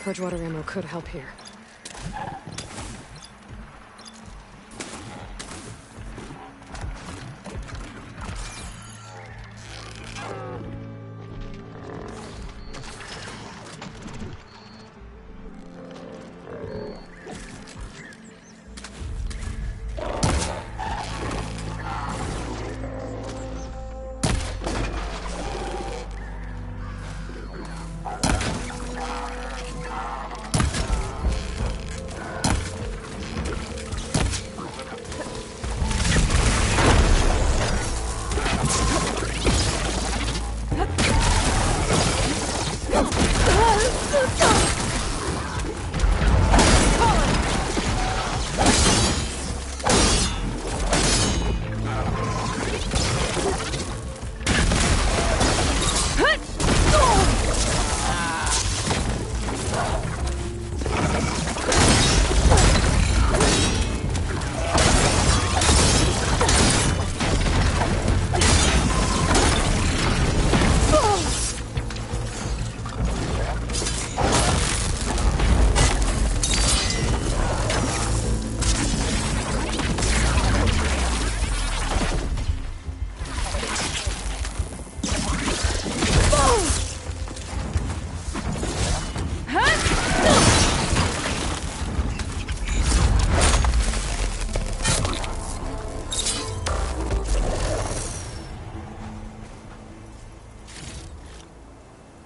Purge water ammo could help here.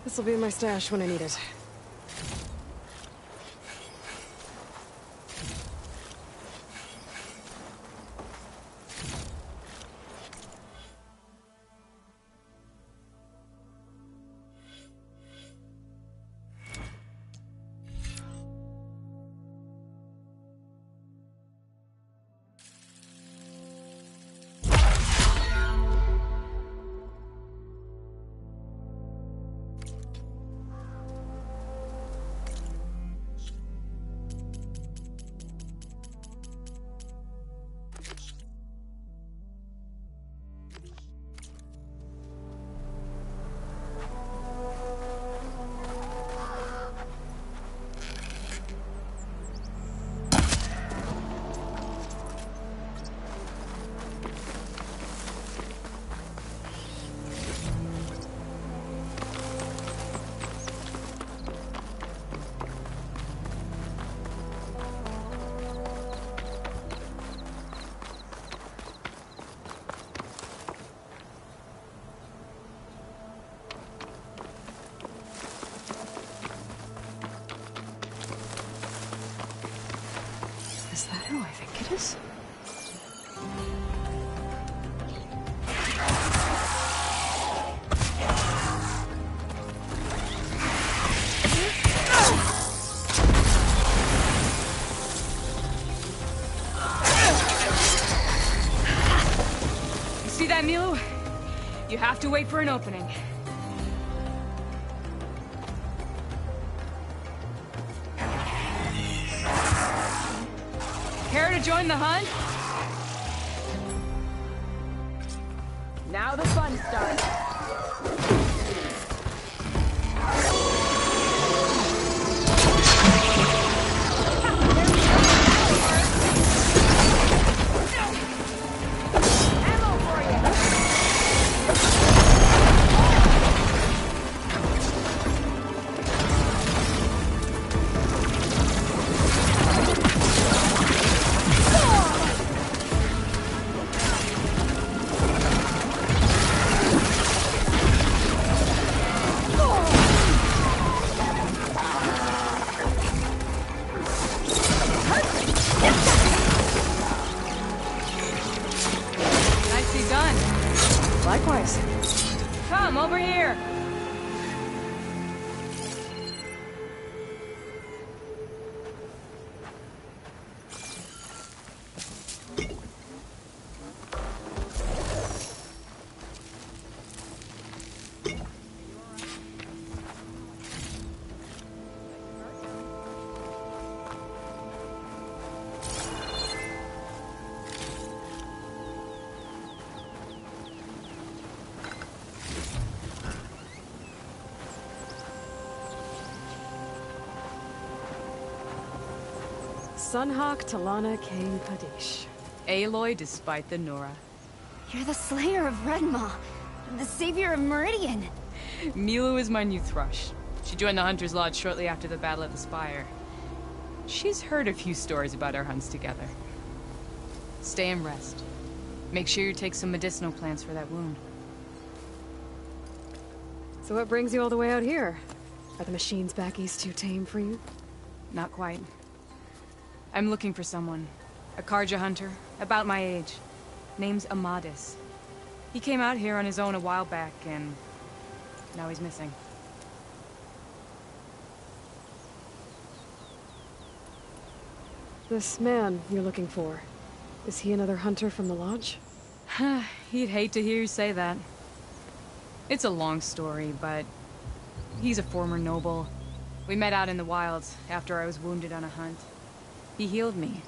This'll be in my stash when I need it. Is that who I think it is? You see that, Milu? You have to wait for an opening. Care to join the hunt? Now the fun starts. Likewise. Come over here. Sunhawk Talana Kane Padish. Aloy despite the Nora. You're the slayer of Redmaw, the savior of Meridian. Milu is my new thrush. She joined the Hunter's Lodge shortly after the Battle of the Spire. She's heard a few stories about our hunts together. Stay and rest. Make sure you take some medicinal plants for that wound. So what brings you all the way out here? Are the machines back east too tame for you? Not quite. I'm looking for someone. A Karja hunter, about my age. Name's Amadis. He came out here on his own a while back, and now he's missing. This man you're looking for, is he another hunter from the Lodge? He'd hate to hear you say that. It's a long story, but he's a former noble. We met out in the wilds after I was wounded on a hunt. He healed me,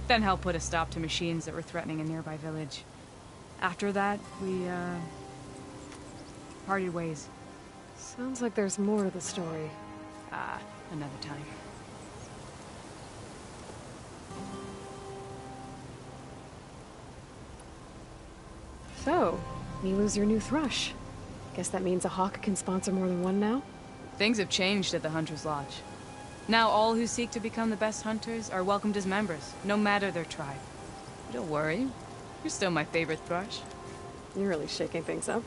then helped put a stop to machines that were threatening a nearby village. After that, we, parted ways. Sounds like there's more to the story. Another time. So, Milu's your new thrush. Guess that means a hawk can sponsor more than one now? Things have changed at the Hunter's Lodge. Now all who seek to become the best hunters are welcomed as members, no matter their tribe. Don't worry, you're still my favorite thrush. You're really shaking things up.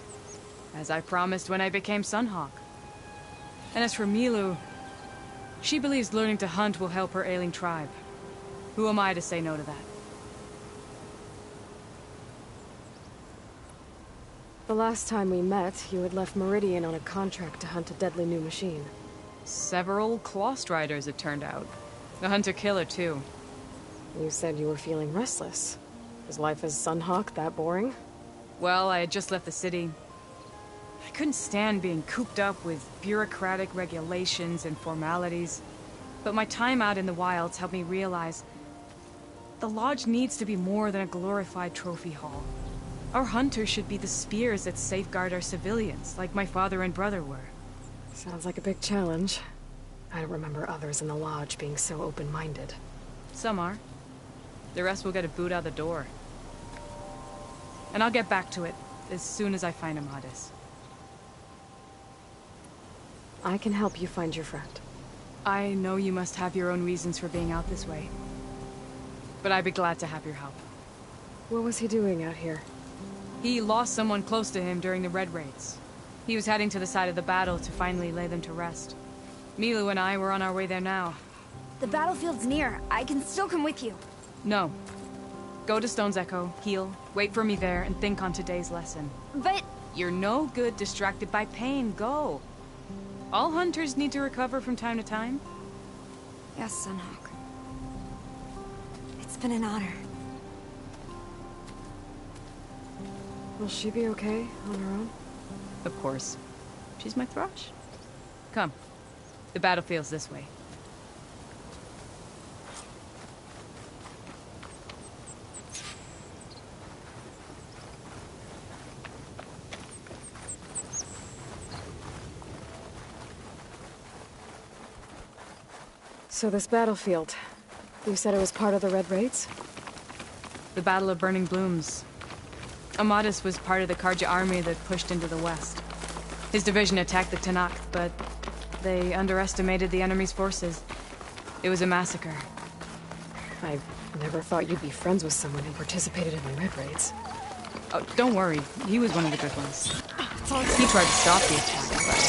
As I promised when I became Sunhawk. And as for Milu, she believes learning to hunt will help her ailing tribe. Who am I to say no to that? The last time we met, you had left Meridian on a contract to hunt a deadly new machine. Several Clawstriders, it turned out. A hunter-killer, too. You said you were feeling restless. Was life as Sunhawk that boring? Well, I had just left the city. I couldn't stand being cooped up with bureaucratic regulations and formalities. But my time out in the wilds helped me realize the Lodge needs to be more than a glorified trophy hall. Our hunters should be the spears that safeguard our civilians, like my father and brother were. Sounds like a big challenge. I don't remember others in the Lodge being so open-minded. Some are. The rest will get a boot out the door. And I'll get back to it as soon as I find Amadis. I can help you find your friend. I know you must have your own reasons for being out this way. But I'd be glad to have your help. What was he doing out here? He lost someone close to him during the Red Raids. He was heading to the side of the battle to finally lay them to rest. Milu and I were on our way there now. The battlefield's near. I can still come with you. No. Go to Stone's Echo, heal, wait for me there, and think on today's lesson. But... You're no good distracted by pain. Go. All hunters need to recover from time to time. Yes, Sunhawk. It's been an honor. Will she be okay on her own? Of course. She's my thrush. Come. The battlefield's this way. So this battlefield, you said it was part of the Red Raids? The Battle of Burning Blooms. Amadis was part of the Karja army that pushed into the west. His division attacked the Tenakth, but they underestimated the enemy's forces. It was a massacre. I never thought you'd be friends with someone who participated in the Red Raids. Oh, don't worry. He was one of the good ones. He tried to stop the attack, but...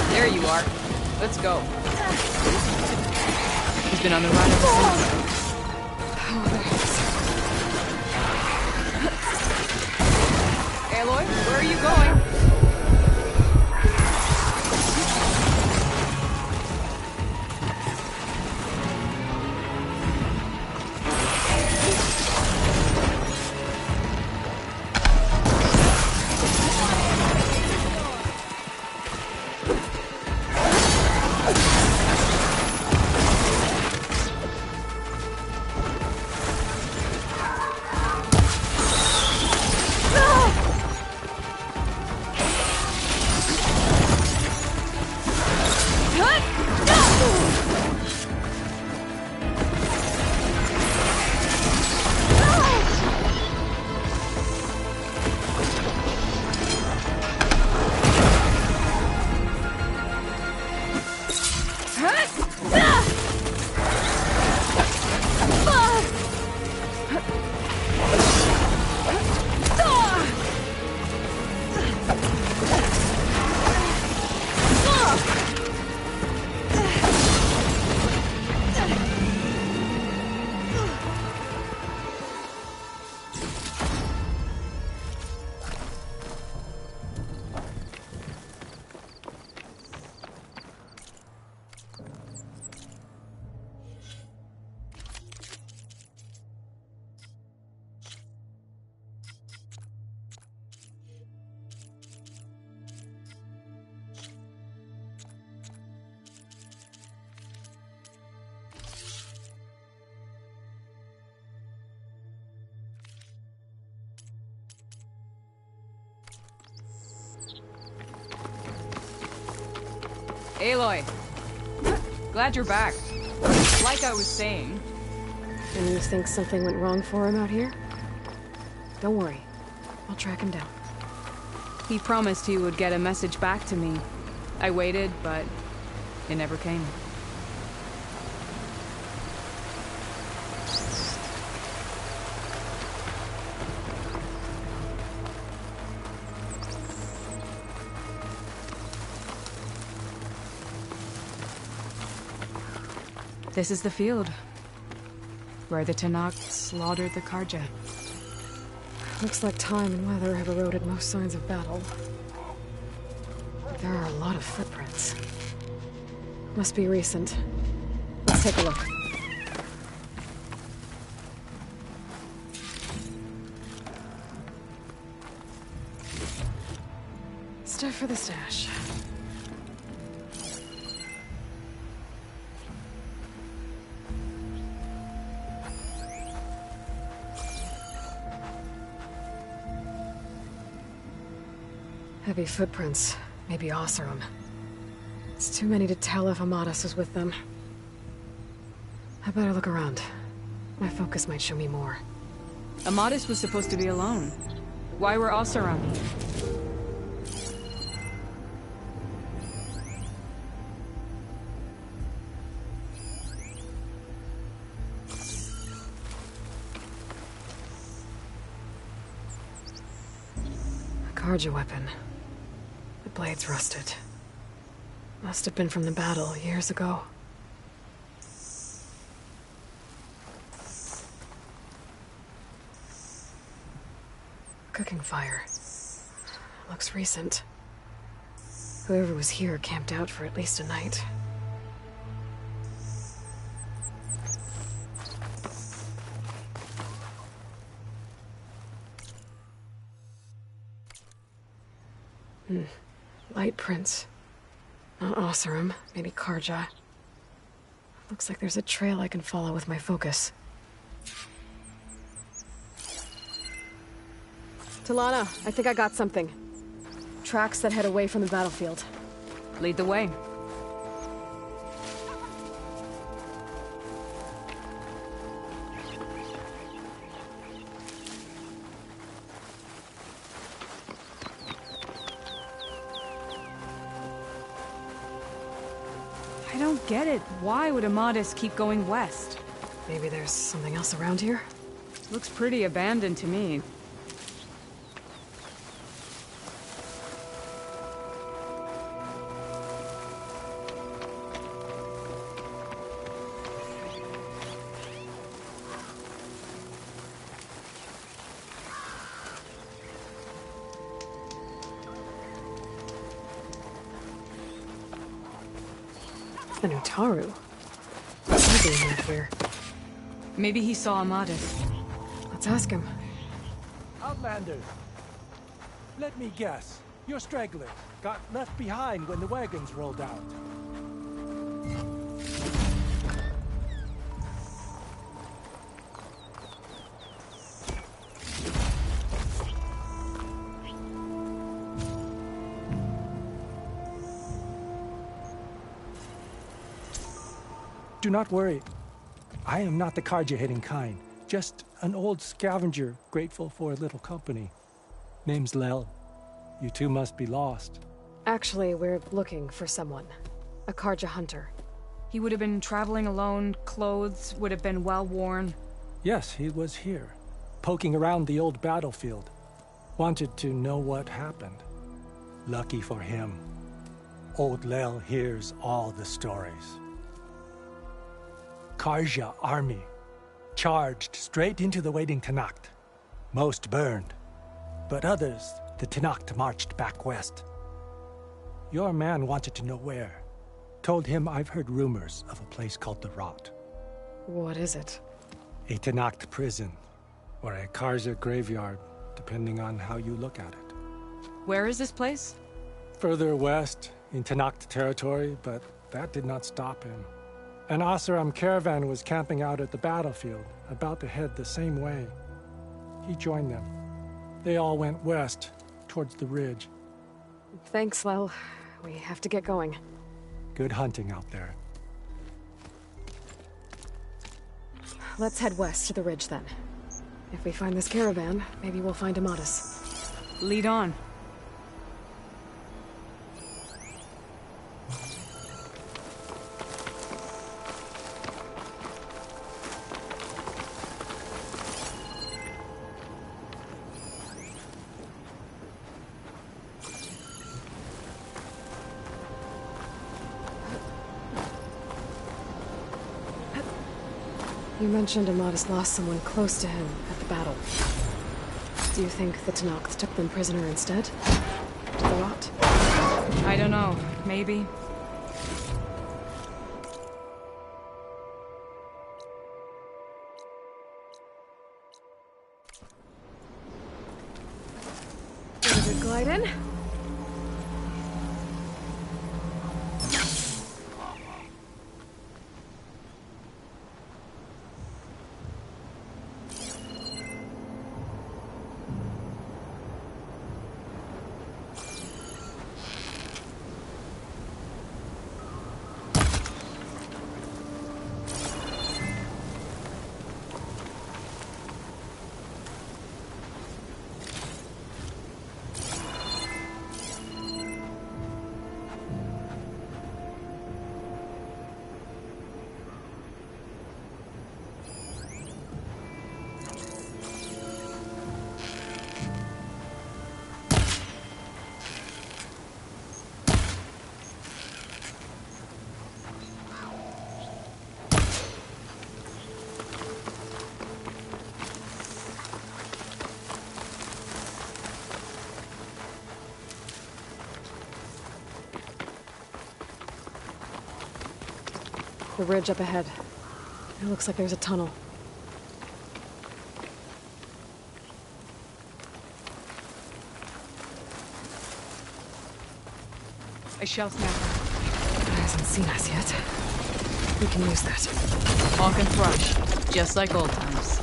There you are. Let's go. He's been on the run ever since. Aloy, where are you going? Aloy! Glad you're back. Like I was saying... And you think something went wrong for him out here? Don't worry. I'll track him down. He promised he would get a message back to me. I waited, but it never came. This is the field, where the Tenakth slaughtered the Karja. Looks like time and weather have eroded most signs of battle. There are a lot of footprints. Must be recent. Let's take a look. Stuff for the stash. Heavy footprints. Maybe Oseram. It's too many to tell if Amadis is with them. I better look around. My focus might show me more. Amadis was supposed to be alone. Why were Oseram here? A Karja weapon. The blade's rusted. Must have been from the battle years ago. Cooking fire. Looks recent. Whoever was here camped out for at least a night. Light prints. Not Oseram, maybe Karja. Looks like there's a trail I can follow with my focus. Talana, I think I got something. Tracks that head away from the battlefield. Lead the way. I don't get it. Why would Amadis keep going west? Maybe there's something else around here? Looks pretty abandoned to me. An Utaru. What's he doing out here? Maybe he saw Amadis. Let's ask him. Outlanders! Let me guess. You're stragglers. Got left behind when the wagons rolled out. Do not worry. I am not the Karja-hating kind. Just an old scavenger grateful for a little company. Name's Lel. You two must be lost. Actually, we're looking for someone. A Karja hunter. He would have been traveling alone, clothes would have been well worn. Yes, he was here, poking around the old battlefield. Wanted to know what happened. Lucky for him, old Lel hears all the stories. Karja army charged straight into the waiting Tenakth. Most burned, but others, the Tenakth marched back west. Your man wanted to know where. Told him I've heard rumors of a place called the Rot. What is it? A Tenakth prison, or a Karja graveyard, depending on how you look at it. Where is this place? Further west, in Tenakth territory, but that did not stop him. An Oseram caravan was camping out at the battlefield, about to head the same way. He joined them. They all went west, towards the ridge. Thanks, Lel. We have to get going. Good hunting out there. Let's head west to the ridge then. If we find this caravan, maybe we'll find Amatus. Lead on. You mentioned Amatus lost someone close to him at the battle. Do you think the Tenakth took them prisoner instead? To the rot? I don't know. Maybe. Ready to glide in? The ridge up ahead. It looks like there's a tunnel. A shell snapper. It hasn't seen us yet. We can use that. Hawk and thrush. Just like old times.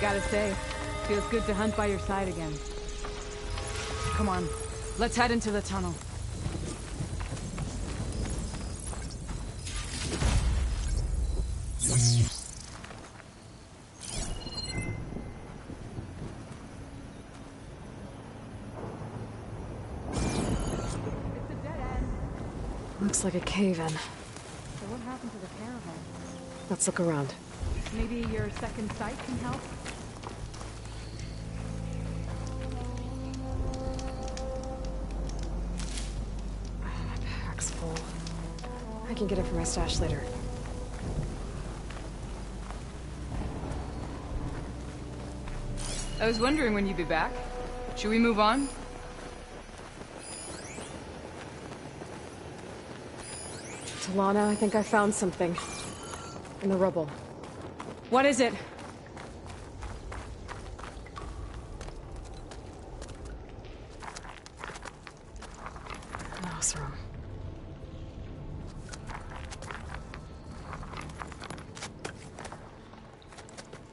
Gotta say, feels good to hunt by your side again. Come on, let's head into the tunnel. Looks like a cave-in. So what happened to the caravan? Let's look around. Maybe your second sight can help? My pack's full. I can get it from my stash later. I was wondering when you'd be back. Should we move on? Talana, I think I found something. In the rubble. What is it? An Oseram.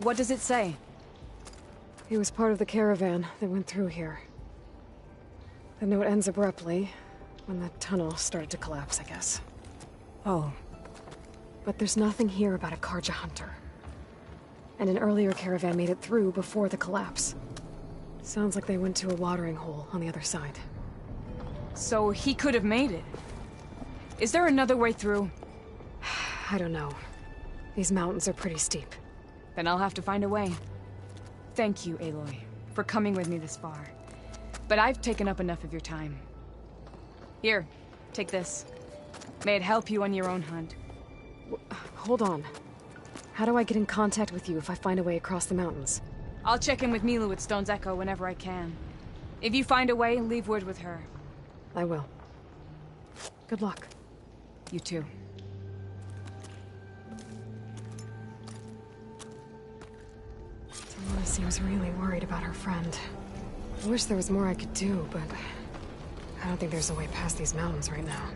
What does it say? He was part of the caravan that went through here. The note ends abruptly, when the tunnel started to collapse, I guess. Oh. But there's nothing here about a Karja hunter. And an earlier caravan made it through before the collapse. Sounds like they went to a watering hole on the other side. So he could have made it. Is there another way through? I don't know. These mountains are pretty steep. Then I'll have to find a way. Thank you, Aloy, for coming with me this far. But I've taken up enough of your time. Here, take this. May it help you on your own hunt. Hold on. How do I get in contact with you if I find a way across the mountains? I'll check in with Milu at Stone's Echo whenever I can. If you find a way, leave word with her. I will. Good luck. You too. Talana seems really worried about her friend. I wish there was more I could do, but I don't think there's a way past these mountains right now.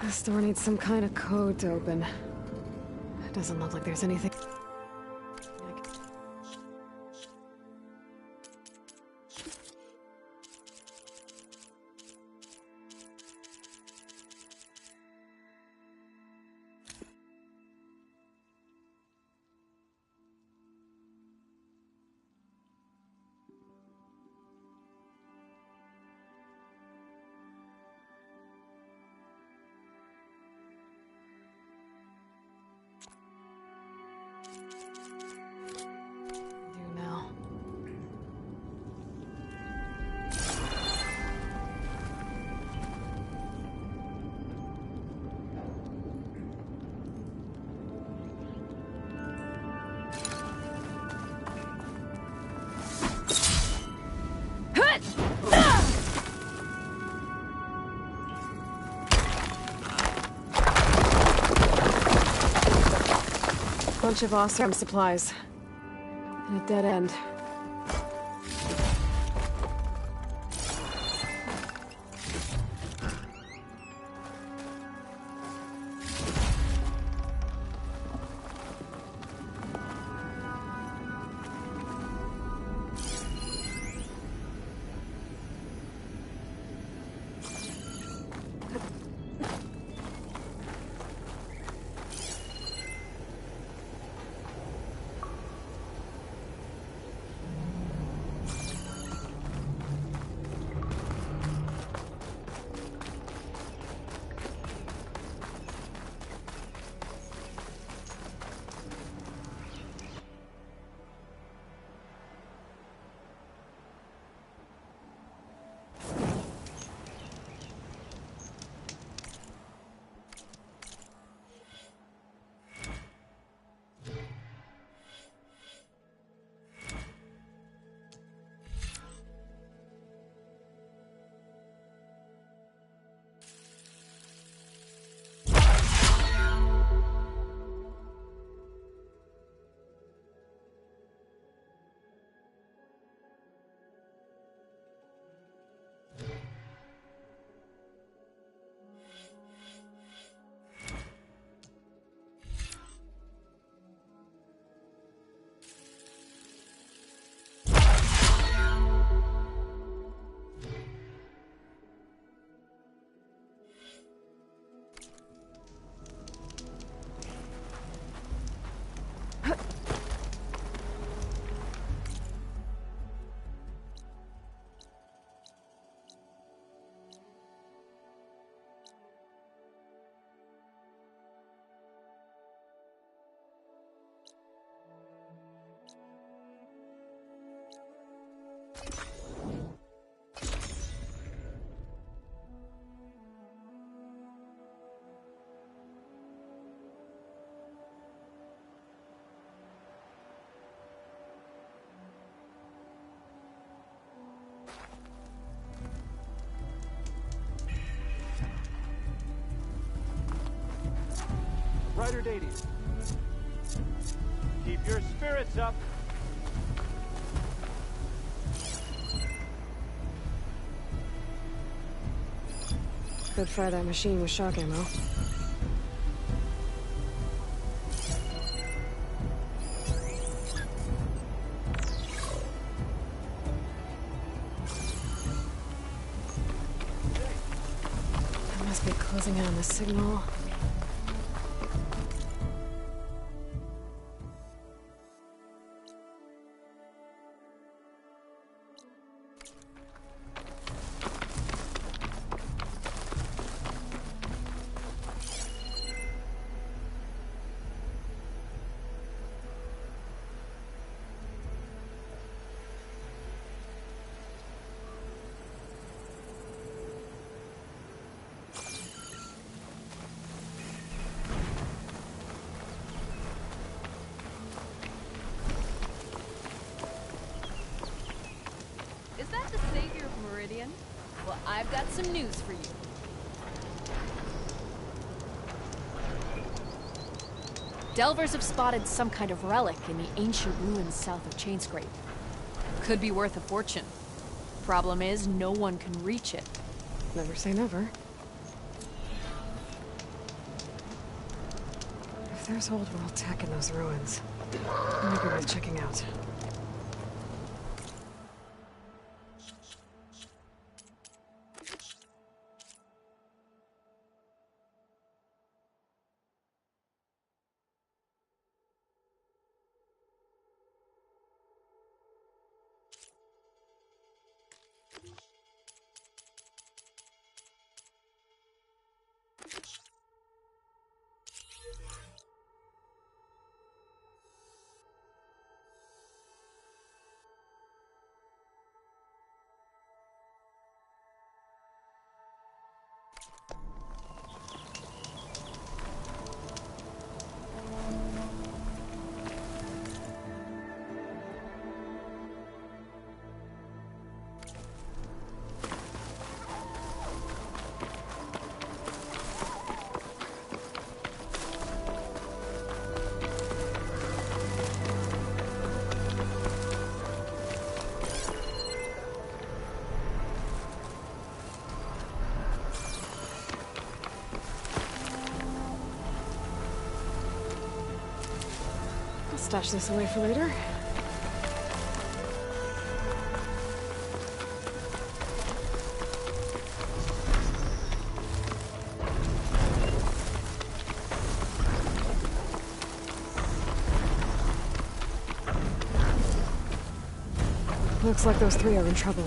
This door needs some kind of code to open. It doesn't look like there's anything. Do now. Bunch of Oseram supplies. And a dead end. brighter day to you. Keep your spirits up. Could fry that machine with shock ammo. I must be closing in on the signal. Is that the savior of Meridian? Well, I've got some news for you. Delvers have spotted some kind of relic in the ancient ruins south of Chainscrape. Could be worth a fortune. Problem is, no one can reach it. Never say never. If there's old world tech in those ruins, it might be worth checking out. Stash this away for later. Looks like those three are in trouble.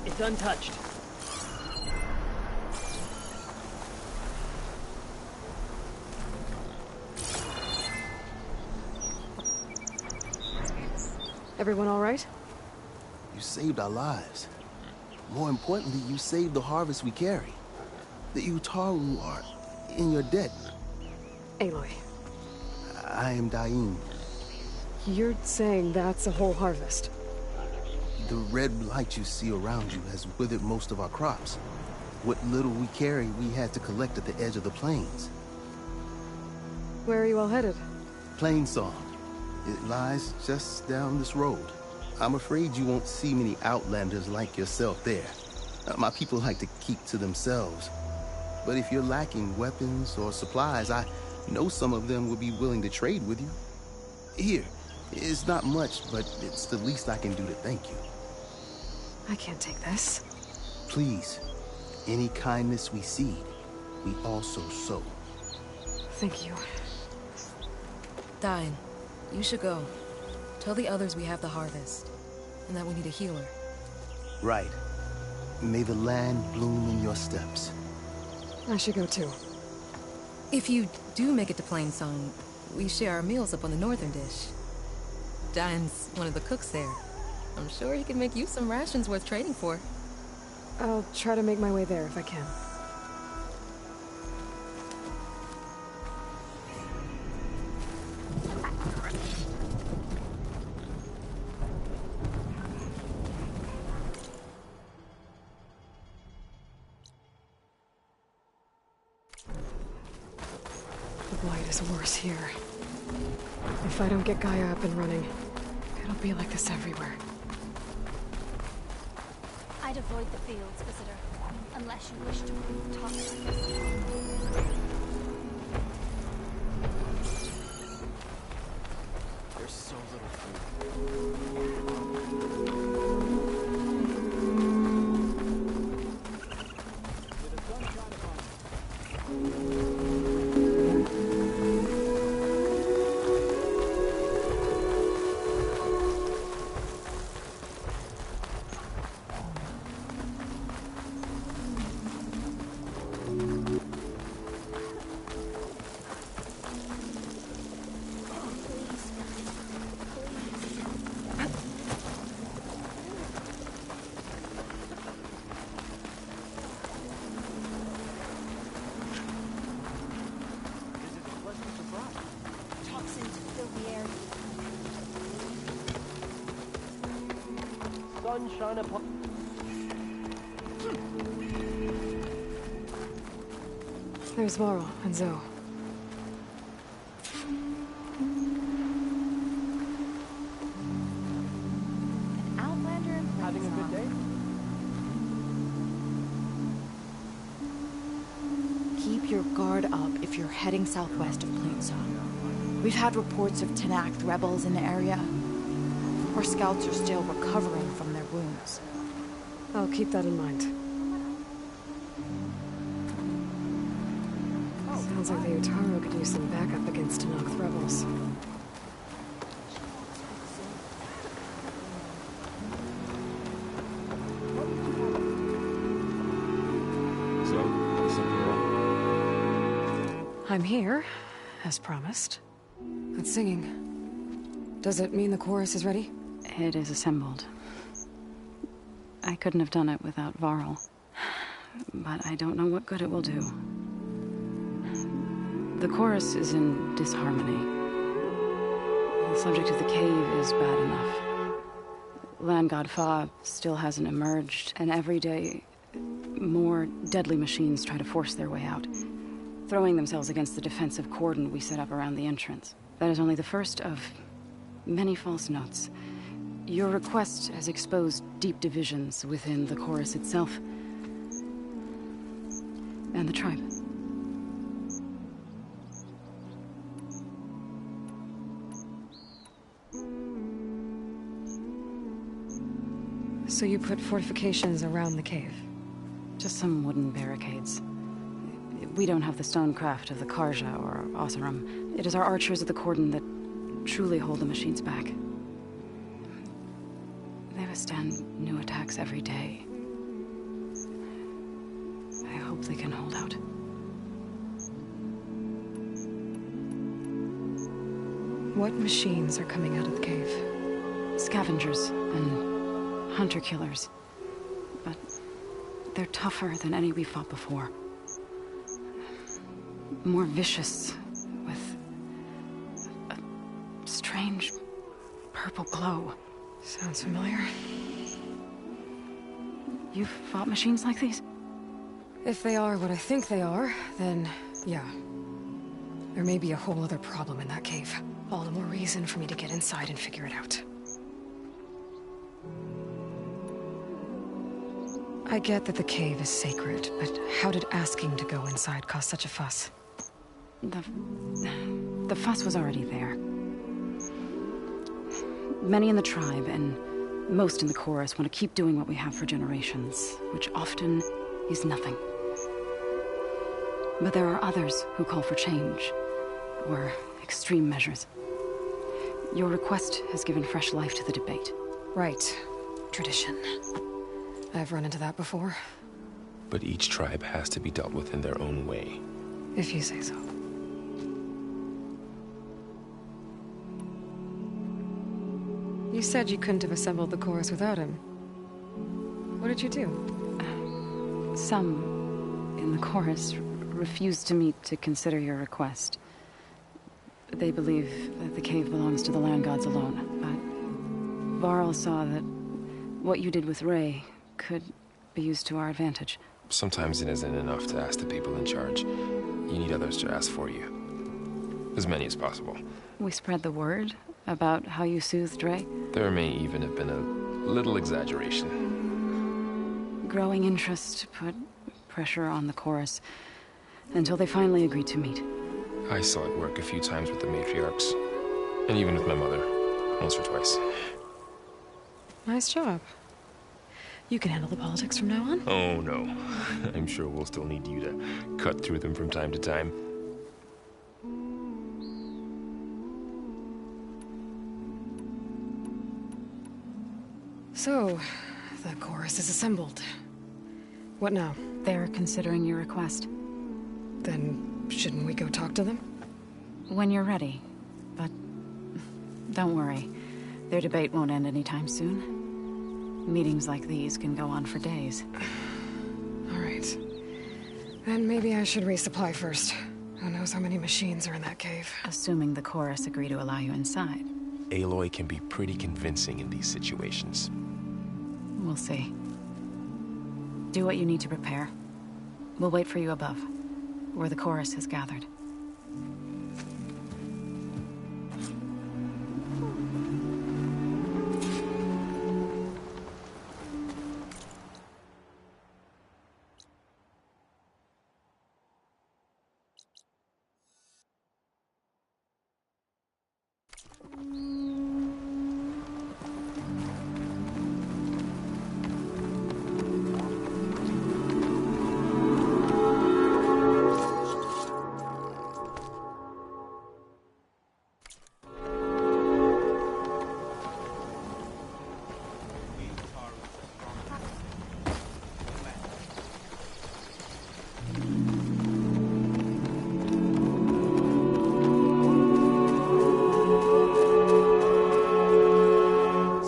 It's untouched. Everyone all right? You saved our lives. More importantly, you saved the harvest we carry. The Utaru are in your debt. Aloy, I am Dain. you're saying that's a whole harvest? The red blight you see around you has withered most of our crops. What little we carry, we had to collect at the edge of the plains. Where are you all headed? Plainsong. It lies just down this road. I'm afraid you won't see many outlanders like yourself there. My people like to keep to themselves. But if you're lacking weapons or supplies, I know some of them would be willing to trade with you. Here, it's not much, but it's the least I can do to thank you. I can't take this. Please, any kindness we seed, we also sow. Thank you. Dain, you should go. Tell the others we have the harvest, and that we need a healer. Right. May the land bloom in your steps. I should go too. If you do make it to Plainsong, we share our meals up on the northern dish. Diane's one of the cooks there. I'm sure he can make you some rations worth trading for. I'll try to make my way there if I can. The blight is worse here. If I don't get Gaia up and running, it'll be like this everywhere. I'd avoid the fields, visitor, unless you wish to prove toxic. There's so little food. Toxins fill the air. Sunshine upon... There's Varl and Zoe. An outlander in Having a good Plainsong. day? Keep your guard up if you're heading southwest of Plainsong. We've had reports of Tenakth rebels in the area. Our scouts are still recovering from their wounds. I'll keep that in mind. Sounds like the Utaro could use some backup against Tenakth rebels. I'm here, as promised. It's singing. Does it mean the chorus is ready? It is assembled. I couldn't have done it without Varl. But I don't know what good it will do. The chorus is in disharmony. The subject of the cave is bad enough. Land God Fa still hasn't emerged, and every day, more deadly machines try to force their way out, throwing themselves against the defensive cordon we set up around the entrance. That is only the first of many false notes. Your request has exposed deep divisions within the chorus itself and the tribe. So you put fortifications around the cave? Just some wooden barricades. We don't have the stonecraft of the Karja or Oseram. It is our archers of the cordon that truly hold the machines back. They withstand new attacks every day. I hope they can hold out. What machines are coming out of the cave? Scavengers and hunter-killers. But they're tougher than any we fought before. More vicious, with a strange purple glow. Sounds familiar. You've fought machines like these? If they are what I think they are, then yeah. There may be a whole other problem in that cave. All the more reason for me to get inside and figure it out. I get that the cave is sacred, but how did asking to go inside cause such a fuss? The fuss was already there. Many in the tribe, and most in the chorus, want to keep doing what we have for generations, which often is nothing. But there are others who call for change, or extreme measures. Your request has given fresh life to the debate. Right. Tradition. I've run into that before. But each tribe has to be dealt with in their own way. If you say so. You said you couldn't have assembled the chorus without him. What did you do? Some in the chorus refused to meet to consider your request. They believe that the cave belongs to the land gods alone, but Varl saw that what you did with Ray could be used to our advantage. Sometimes it isn't enough to ask the people in charge. You need others to ask for you. As many as possible. We spread the word about how you soothed Ray. There may even have been a little exaggeration. Growing interest put pressure on the chorus until they finally agreed to meet. I saw it work a few times with the matriarchs, and even with my mother, once or twice. Nice job. You can handle the politics from now on? Oh, no. I'm sure we'll still need you to cut through them from time to time. So, the chorus is assembled. What now? They're considering your request. Then, shouldn't we go talk to them? When you're ready. But don't worry. Their debate won't end anytime soon. Meetings like these can go on for days. All right. Then maybe I should resupply first. Who knows how many machines are in that cave? Assuming the chorus agree to allow you inside. Aloy can be pretty convincing in these situations. We'll see. Do what you need to prepare. We'll wait for you above, where the chorus has gathered.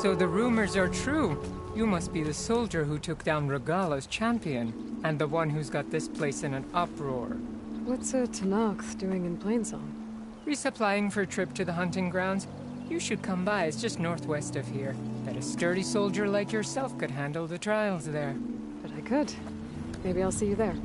So the rumors are true. You must be the soldier who took down Regala's champion, and the one who's got this place in an uproar. What's a Tenakth doing in Plainsong? Resupplying for a trip to the hunting grounds. You should come by, it's just northwest of here. Bet a sturdy soldier like yourself could handle the trials there. But I could. Maybe I'll see you there.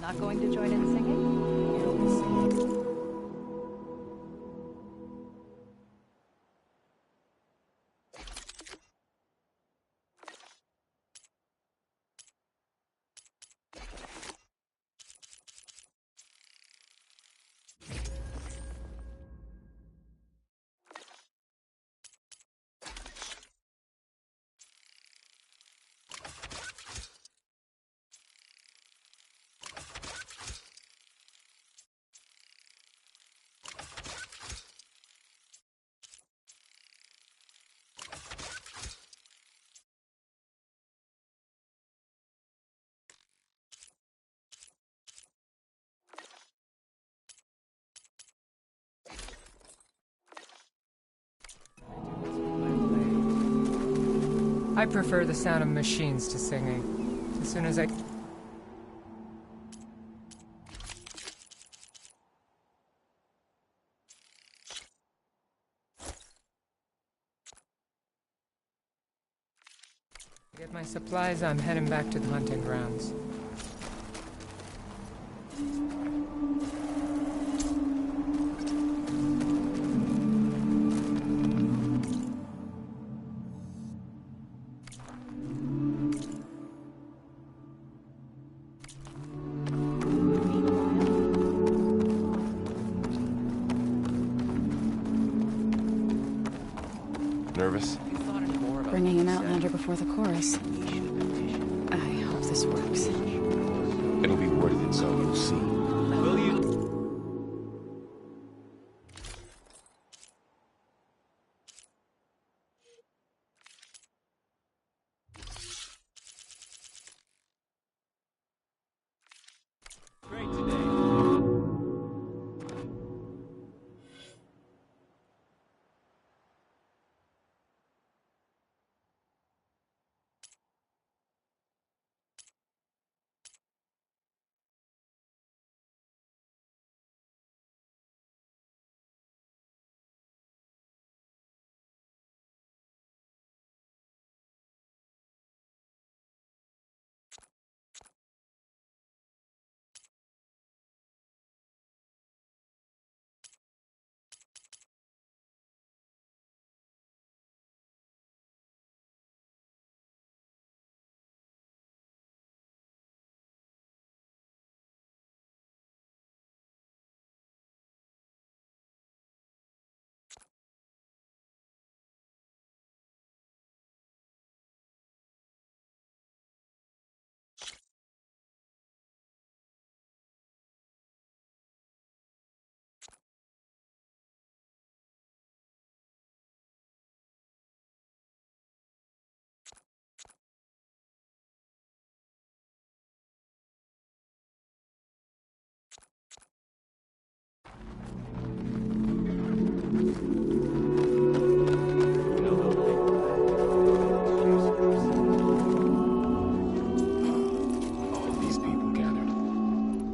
Not going to join in singing? I prefer the sound of machines to singing. As soon as I... get my supplies, I'm heading back to the hunting grounds. Nervous? Bringing an outlander before the chorus. I hope this works. It'll be worth it, so you'll see. Will you?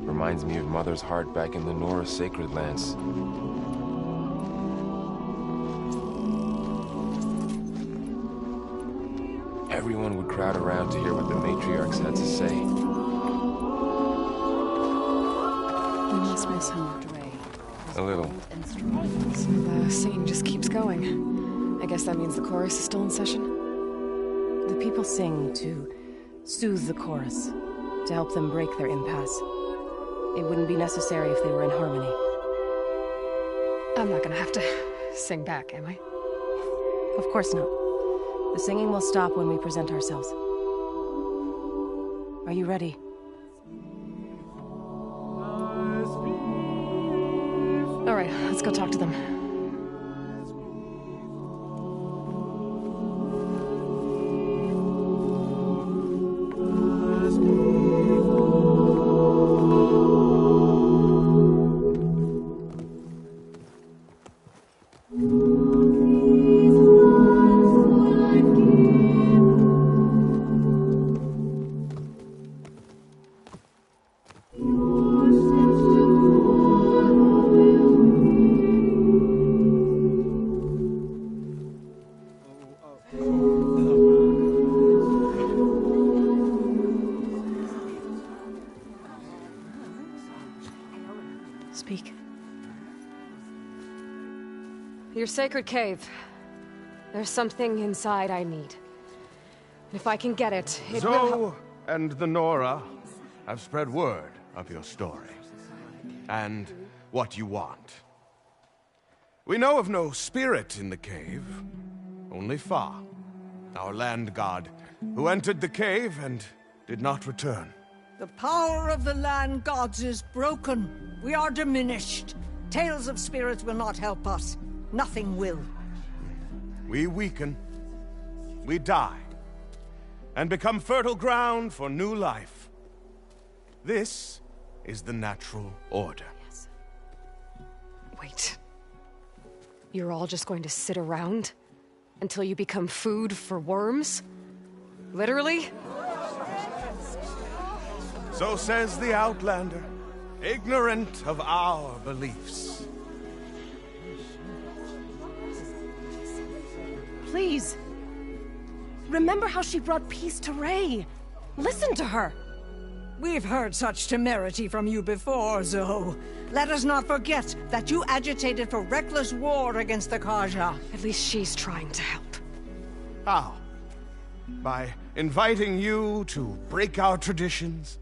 Reminds me of Mother's heart back in the Nora Sacred Lands. Everyone would crowd around to hear what the matriarchs had to say. We must miss him. A little. So the singing just keeps going. I guess that means the chorus is still in session? The people sing to soothe the chorus, to help them break their impasse. It wouldn't be necessary if they were in harmony. I'm not gonna have to sing back, am I? Of course not. The singing will stop when we present ourselves. Are you ready? All right, let's go talk to them. speak. Your sacred cave. There's something inside I need. If I can get it, it will Zoe and the Nora have spread word of your story. And what you want. We know of no spirit in the cave. Only Fa, our land god, who entered the cave and did not return. The power of the land gods is broken. We are diminished. Tales of spirits will not help us. Nothing will. We weaken. We die. And become fertile ground for new life. This is the natural order. Yes. Wait. You're all just going to sit around? Until you become food for worms? Literally? So says the Outlander, ignorant of our beliefs. Please. Remember how she brought peace to Ray. Listen to her. We've heard such temerity from you before, Zoe. Let us not forget that you agitated for reckless war against the Kaja. At least she's trying to help. How? By inviting you to break our traditions?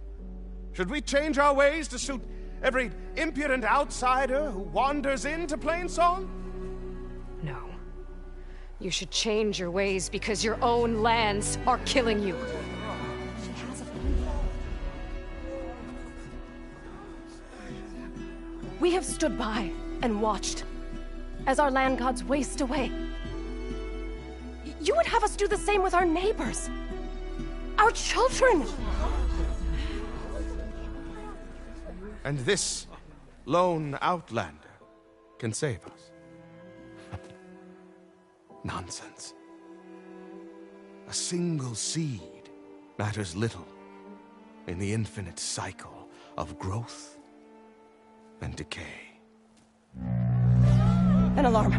Should we change our ways to suit every impudent outsider who wanders into Plainsong? No. You should change your ways because your own lands are killing you. We have stood by and watched as our land gods waste away. You would have us do the same with our neighbors, our children. And this lone outlander can save us. Nonsense. A single seed matters little in the infinite cycle of growth and decay. An alarm.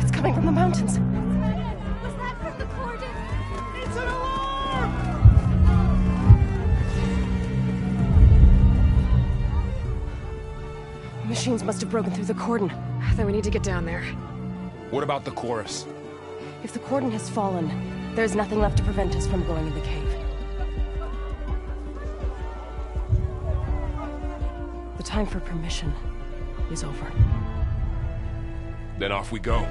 It's coming from the mountains. Was that from the Cordon? It's an alarm! Machines must have broken through the cordon. Then we need to get down there. What about the chorus? If the cordon has fallen, there's nothing left to prevent us from going in the cave. The time for permission is over. Then off we go.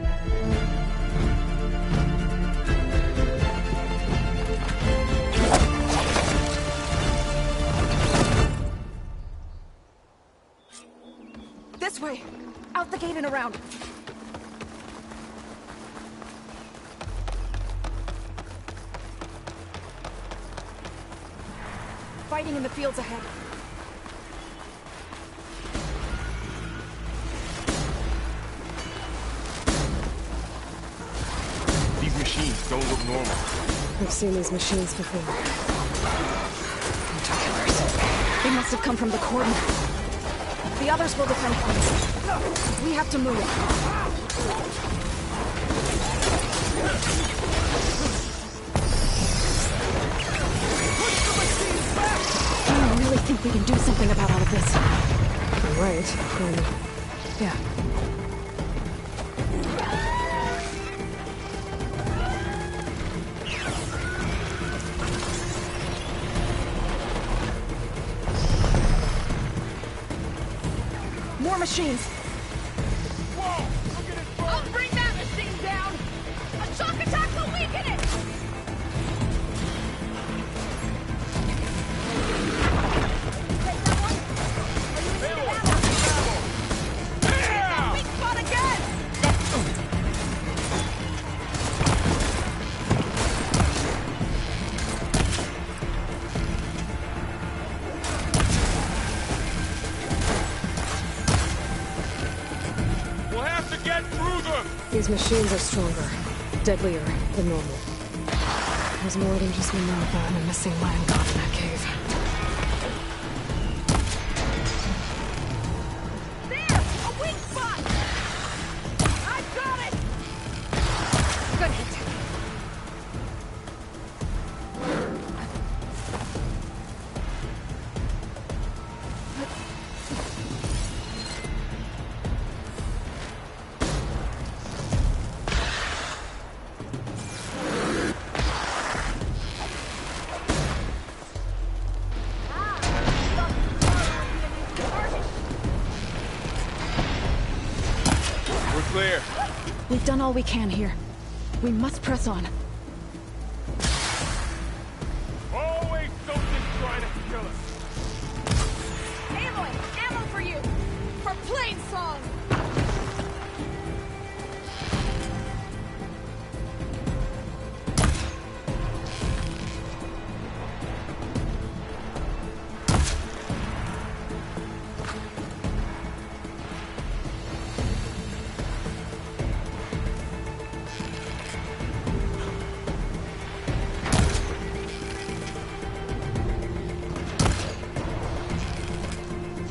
This way! Out the gate and around! Fighting in the fields ahead. These machines don't look normal. We've seen these machines before. Hunter killers. They must have come from the cordon. The others will defend us. We have to move. I really think we can do something about all of this. Right. Yeah. More machines! Whoa! I'll bring that machine down! A shock attack will weaken it! Weak spot again! We'll have to get through them! These machines are stronger, deadlier than normal. There's more than just Minerva and a missing land god in that cave. There! A weak spot! I've got it! Good hit. We've done all we can here. We must press on. Always something trying to kill us. Aloy, ammo for you! For Plain Song!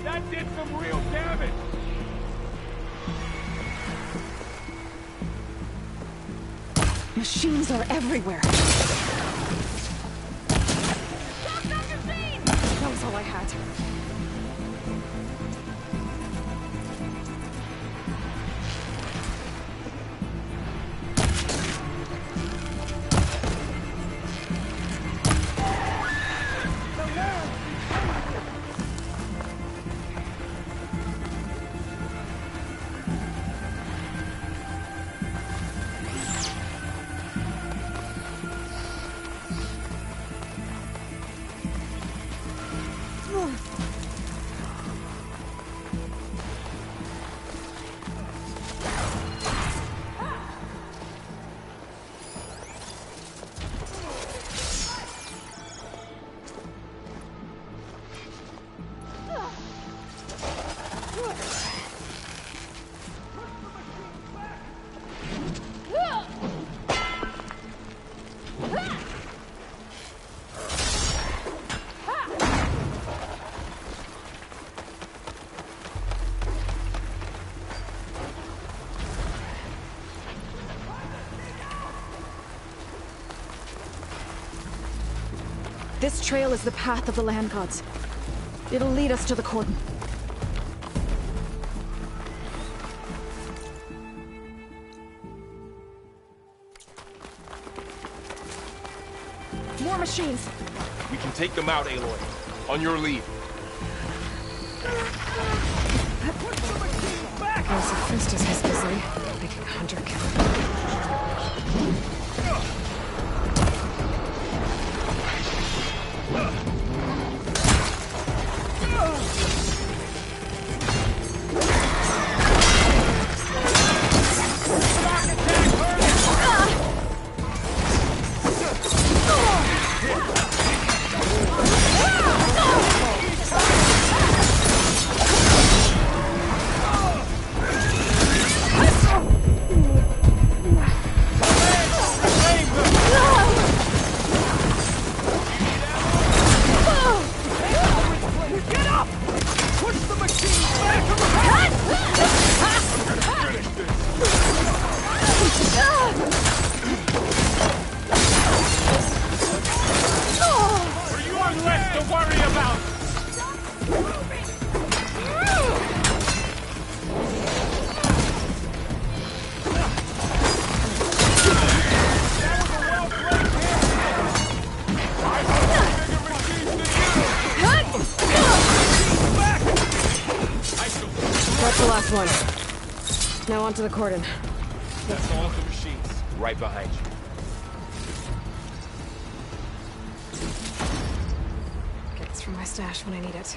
That did some real damage. Machines are everywhere. That was all I had. This trail is the path of the Land Gods. It'll lead us to the cordon. More machines! We can take them out, Aloy. On your lead. Guess Hephaestus is busy making hunter-killer. That's the last one. Now onto the cordon. That's all the machines. Right behind you. Get this from my stash when I need it.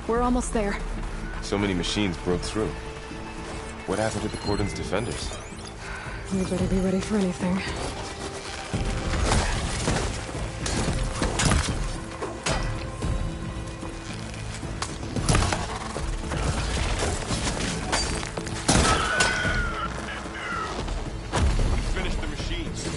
We're almost there. So many machines broke through. What happened to the cordon's defenders? We better be ready for anything. Finish the machines.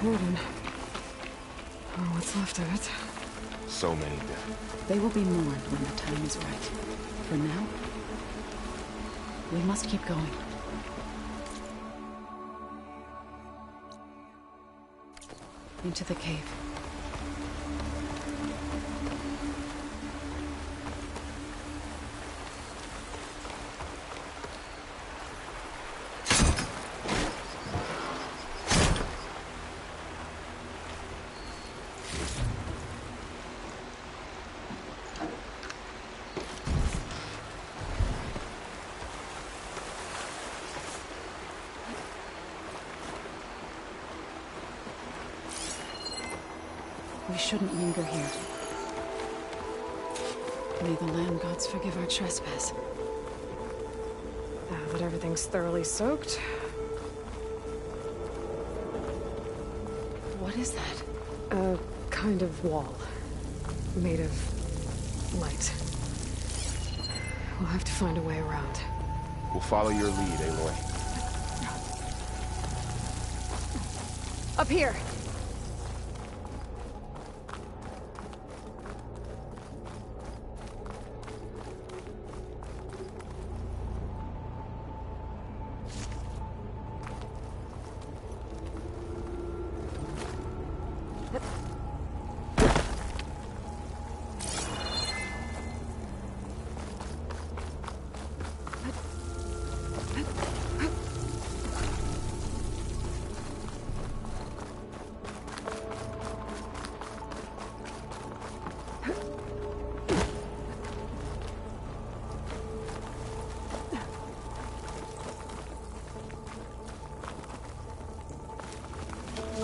Odin. Or what's left of it. So many dead. They will be mourned when the time is right. For now, we must keep going. Into the cave. We shouldn't linger here. May the land gods forgive our trespass. Now that everything's thoroughly soaked. What is that? A kind of wall. Made of light. We'll have to find a way around. We'll follow your lead, Aloy. Up here!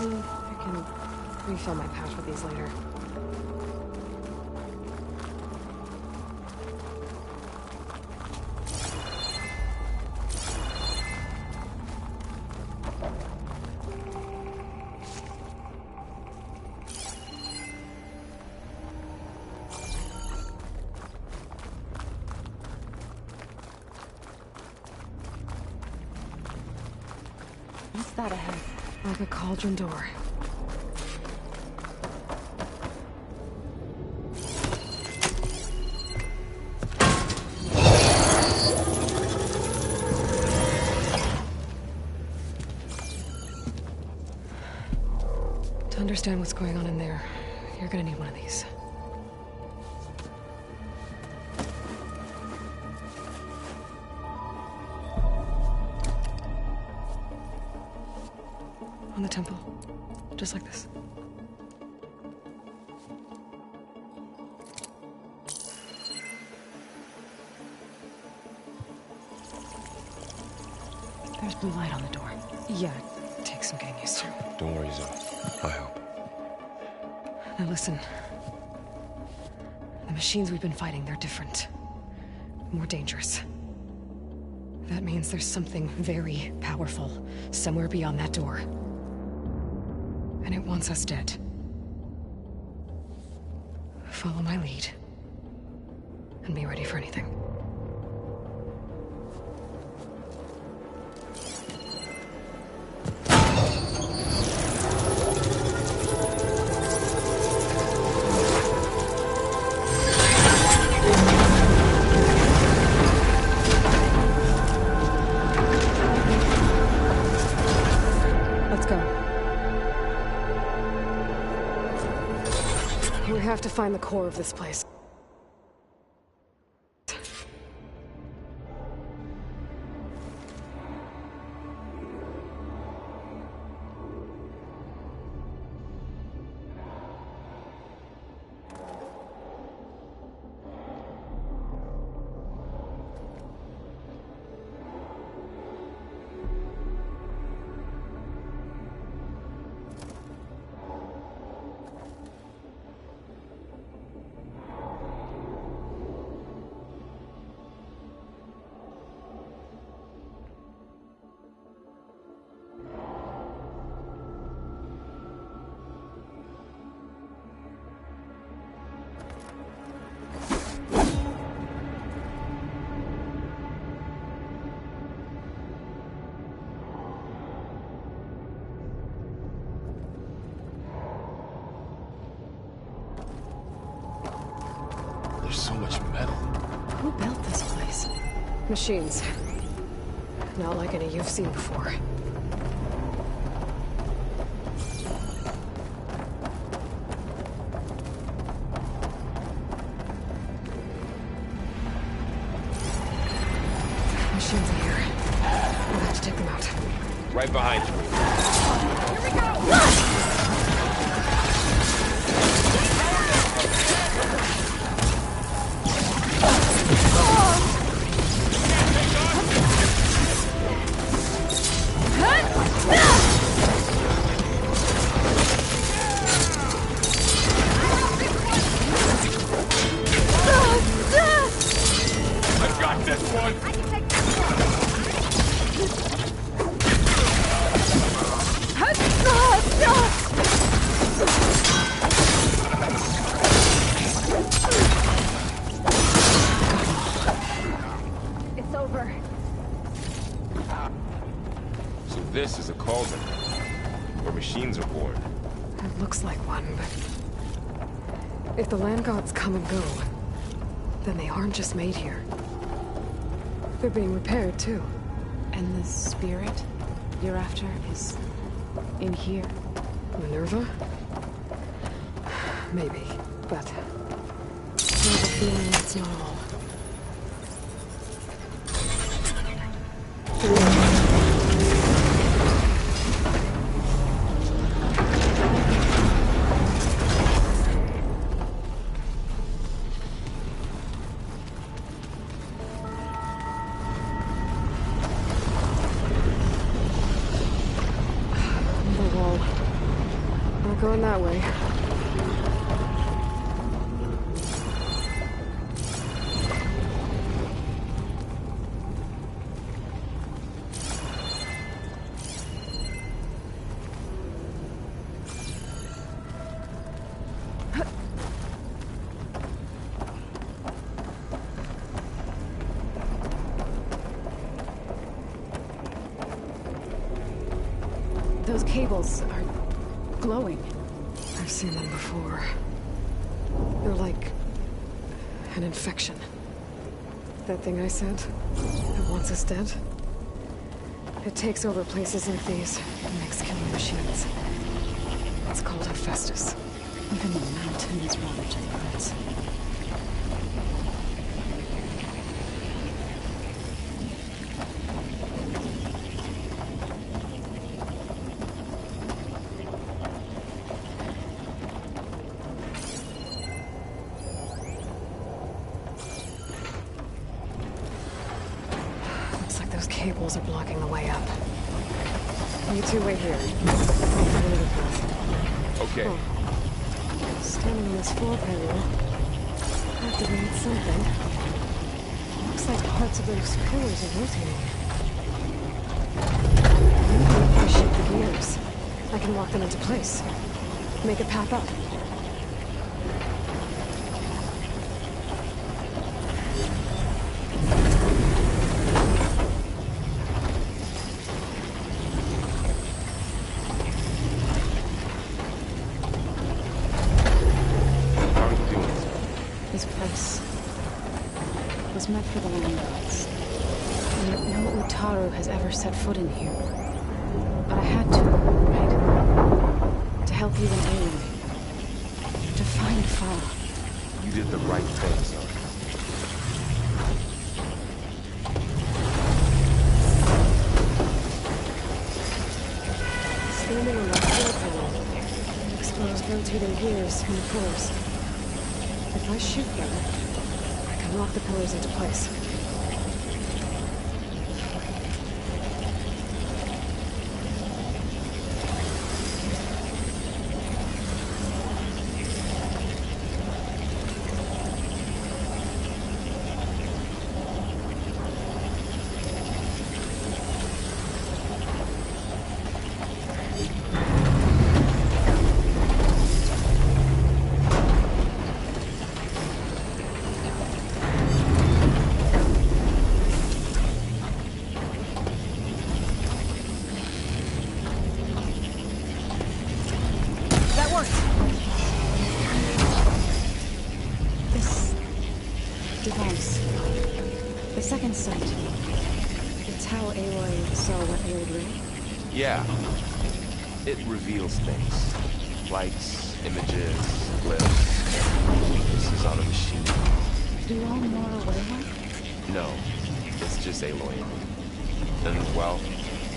I can refill my pouch with these later. What's that ahead? Like a cauldron door. To understand what's going on in there, you're gonna need one of these. On the temple. Just like this. There's blue light on the door. Yeah, it takes some getting used to. Don't worry, Zoe. I'll help. Now listen. The machines we've been fighting, they're different. More dangerous. That means there's something very powerful somewhere beyond that door. And it wants us dead. Follow my lead. And be ready for anything. Let's go. We have to find the core of this place. Who built this place? Machines. Not like any you've seen before. Machines in here. We'll have to take them out. Right behind you. Here we go! I've got this one! I can take this one! It's over. So this is a cauldron, where machines are born. It looks like one, but... if the land gods come and go, then they aren't just made here. They're being repaired, too. And the spirit you're after is in here? Minerva? Maybe, but... I have a feeling that's not all. Another wall. Not going that way. Those cables are glowing. I've seen them before. They're like... an infection. That thing I said, that wants us dead? It takes over places like these and makes killing machines. It's called Hephaestus. Even the mountain is rotted to the roots. Looks like those cables are blocking the way up. You two wait here. I'll find another path. Okay. Oh. Standing on this floor panel. Activate something. Looks like parts of those pillars are rotating. Maybe if I shift the gears, I can lock them into place. Make a path up. How are you doing? This place was meant for the land gods. And yet no Utaru has ever set foot in here. But I had to, right? To help you and Aloy. To find Fa. You did the right thing, son. Standing on that floor panel. Exposed rotating gears in the pillars. If I shoot them, I can lock the pillars into place. exhale. The second sight. It's how Aloy saw what ailed Ray? Yeah. It reveals things. Lights, images, glyphs, weaknesses on a machine. Do all Nora Wayland? No. It's just Aloy and me. And, well,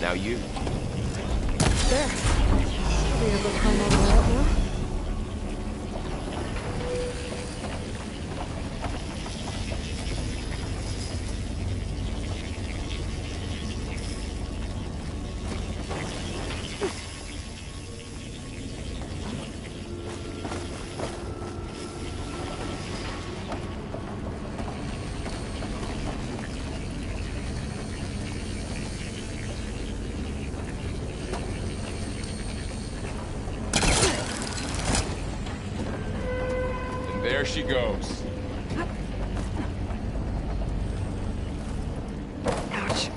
now you. There. Should be able to climb all the way up now. There she goes. Ouch.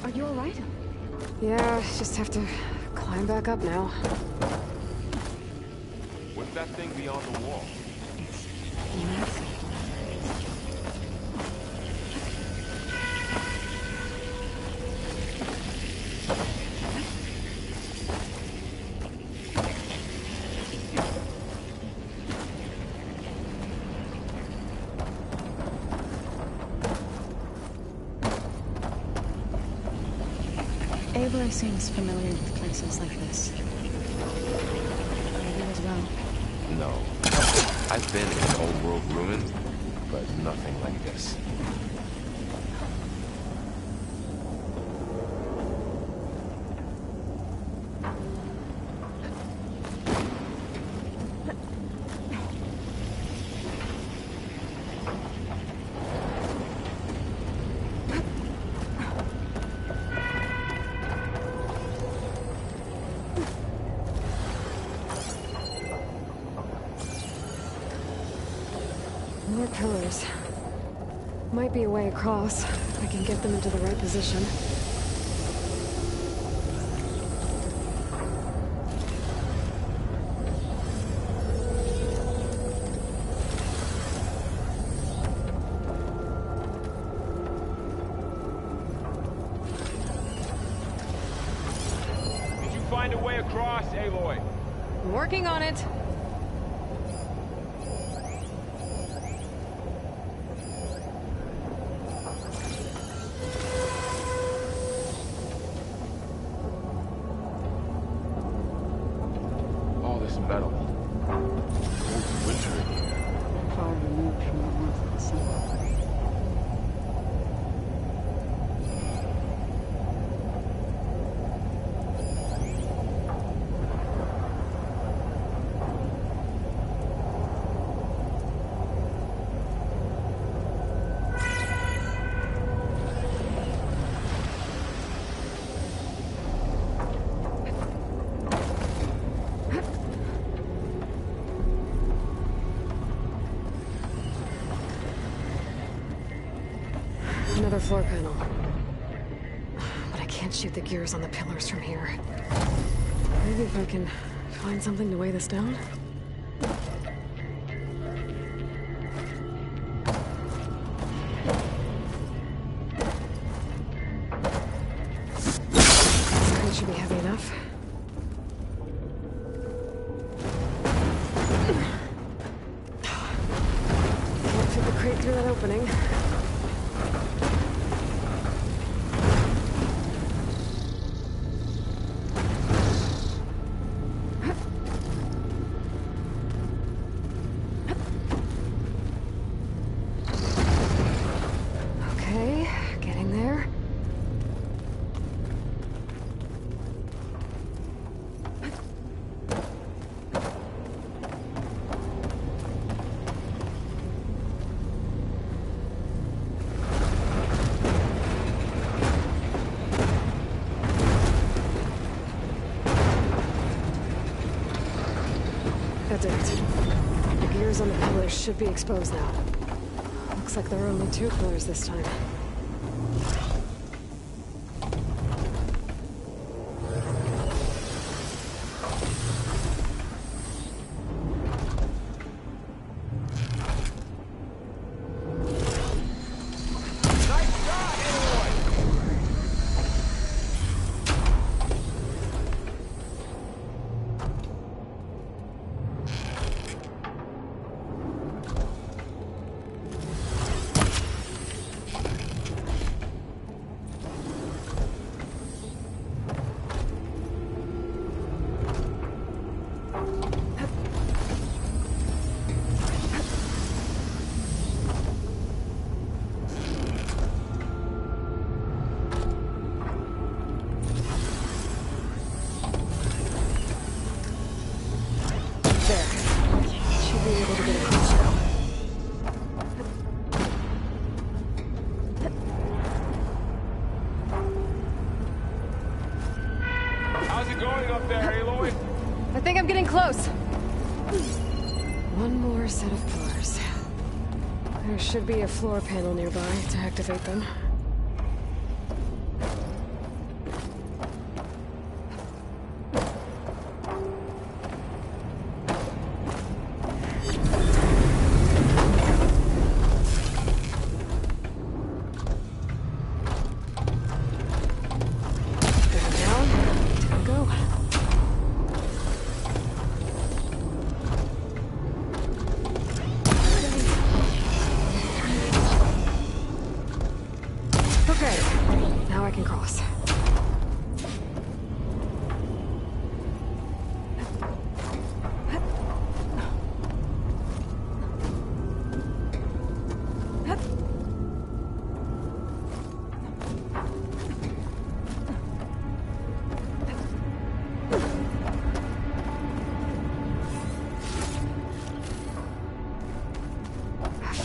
Are you alright? Yeah, just have to climb back up now. What's that thing beyond the wall? Massive. Aloy seems familiar with places like this. You as well. No. I've been in an old world ruin, but nothing like this. More pillars. Might be a way across. I can get them into the right position. Did you find a way across, Aloy? I'm working on it. All this metal. Old winter in here. Far removed from the warmth of the sun. Another floor panel. But I can't shoot the gears on the pillars from here. Maybe if I can find something to weigh this down? This crate should be heavy enough. Can't fit the crate through that opening. Okay, getting there. That did it. The gears on the pillars should be exposed now. Looks like there are only 2 pillars this time. think I'm getting close. One more set of pillars. There should be a floor panel nearby to activate them.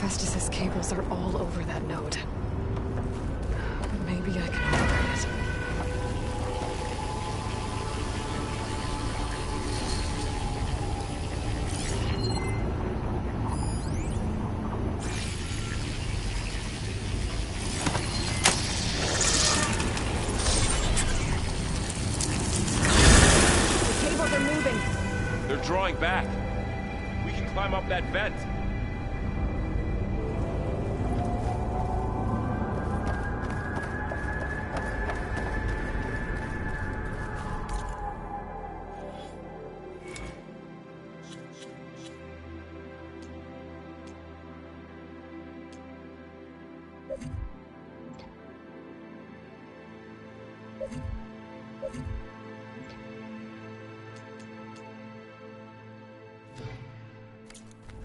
Festus's cables are all over that node. Maybe I can operate it. The cables are moving. They're drawing back. We can climb up that vent.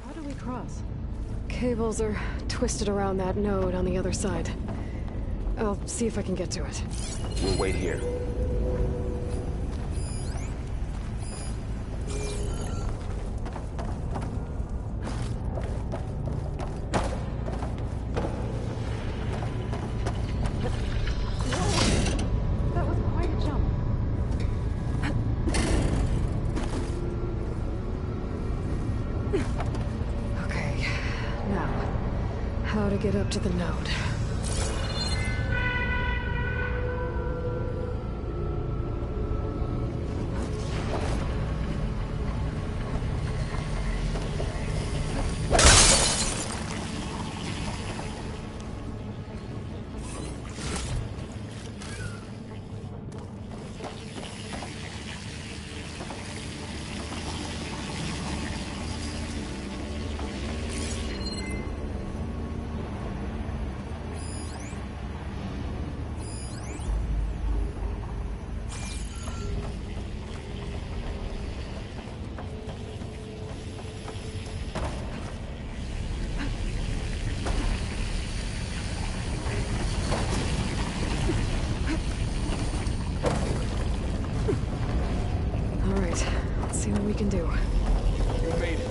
How do we cross? Cables are twisted around that node on the other side. I'll see if I can get to it. We'll wait here. That was quite a jump. Okay, now, how to get up to the node? All right, let's see what we can do. We made it.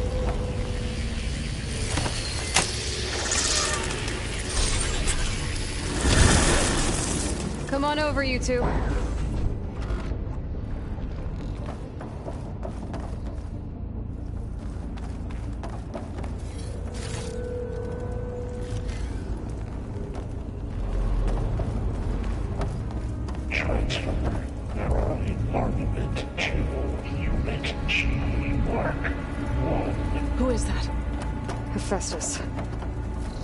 Come on over, you two. Transfer Prime armament to Unit G Mark 1. Who is that? Hephaestus.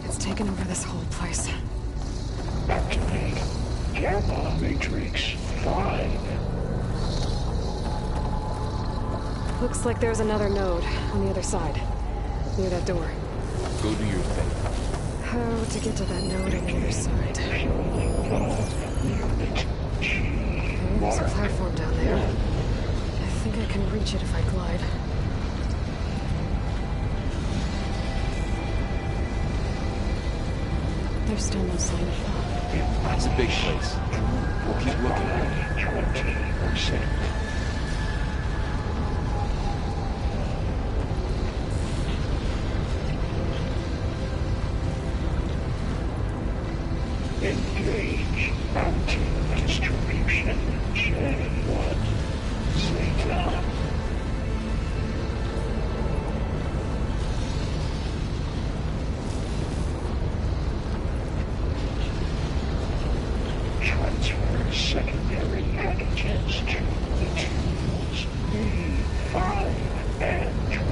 It's taken over this whole place. Activate Gamma Matrix 5. Looks like there's another node on the other side, near that door. Go do your thing. How to get to that node on the other side? There's a platform down there. I think I can reach it if I glide. There's still no sign of fog. It's a big place. We'll keep looking. 20%. Engage mountain distribution J1 Zeta. transfer secondary packages to materials B5 and 12.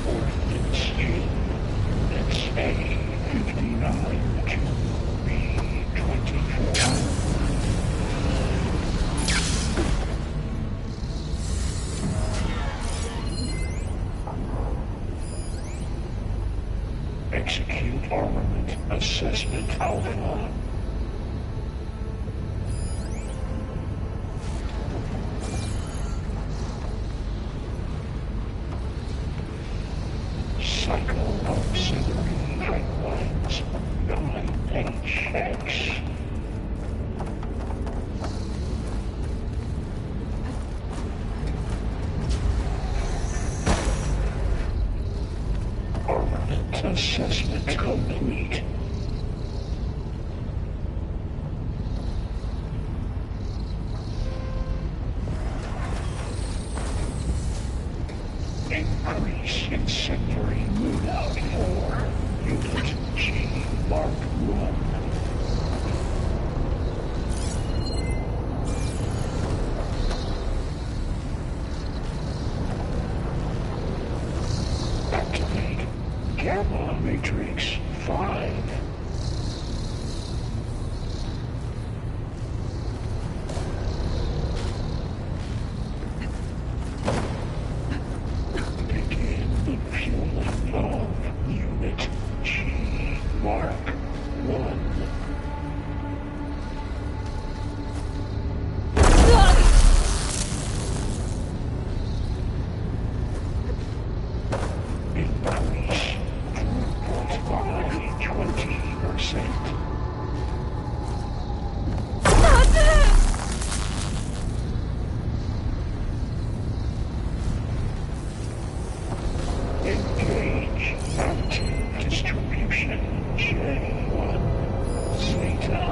Ordnance units A59 to B24. Execute armament assessment alpha. Cycle auxiliary pipelines 9HX. Armament assessment complete. Increase incendiary mood out for Unit G Mark 1. Activate Gamma Matrix 5. Begin fueling of Unit G Mark 1. Increase throughput by 20%. Engage anti-distribution J1 Zeta.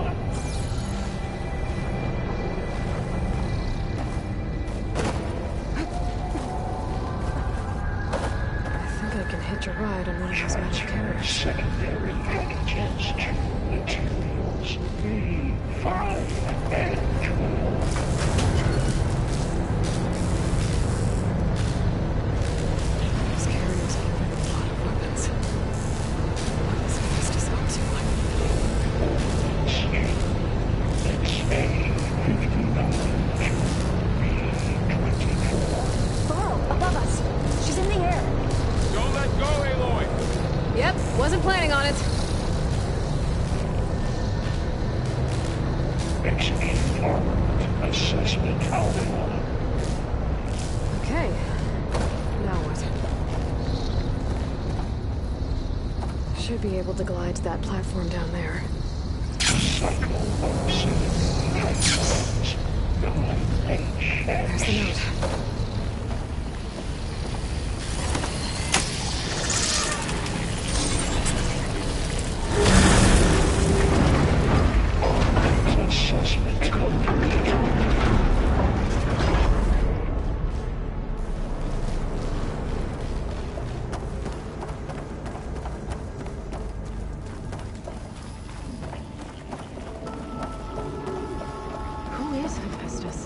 I think I can hitch a ride on one of those metal carriers. Secondary packages to materials B5 and 12. These carriers are loaded with a lot of weapons. What is Hephaestus up to? It's A59 to B24. Varl, above us. She's in the air. Don't let go, Aloy! Yep, wasn't planning on it. Execute armament assessment alpha. Okay. Now what? Should be able to glide to that platform down there. Cycle auxiliary pipelines 9HX. There's the note. Assessment complete. Who is Hephaestus?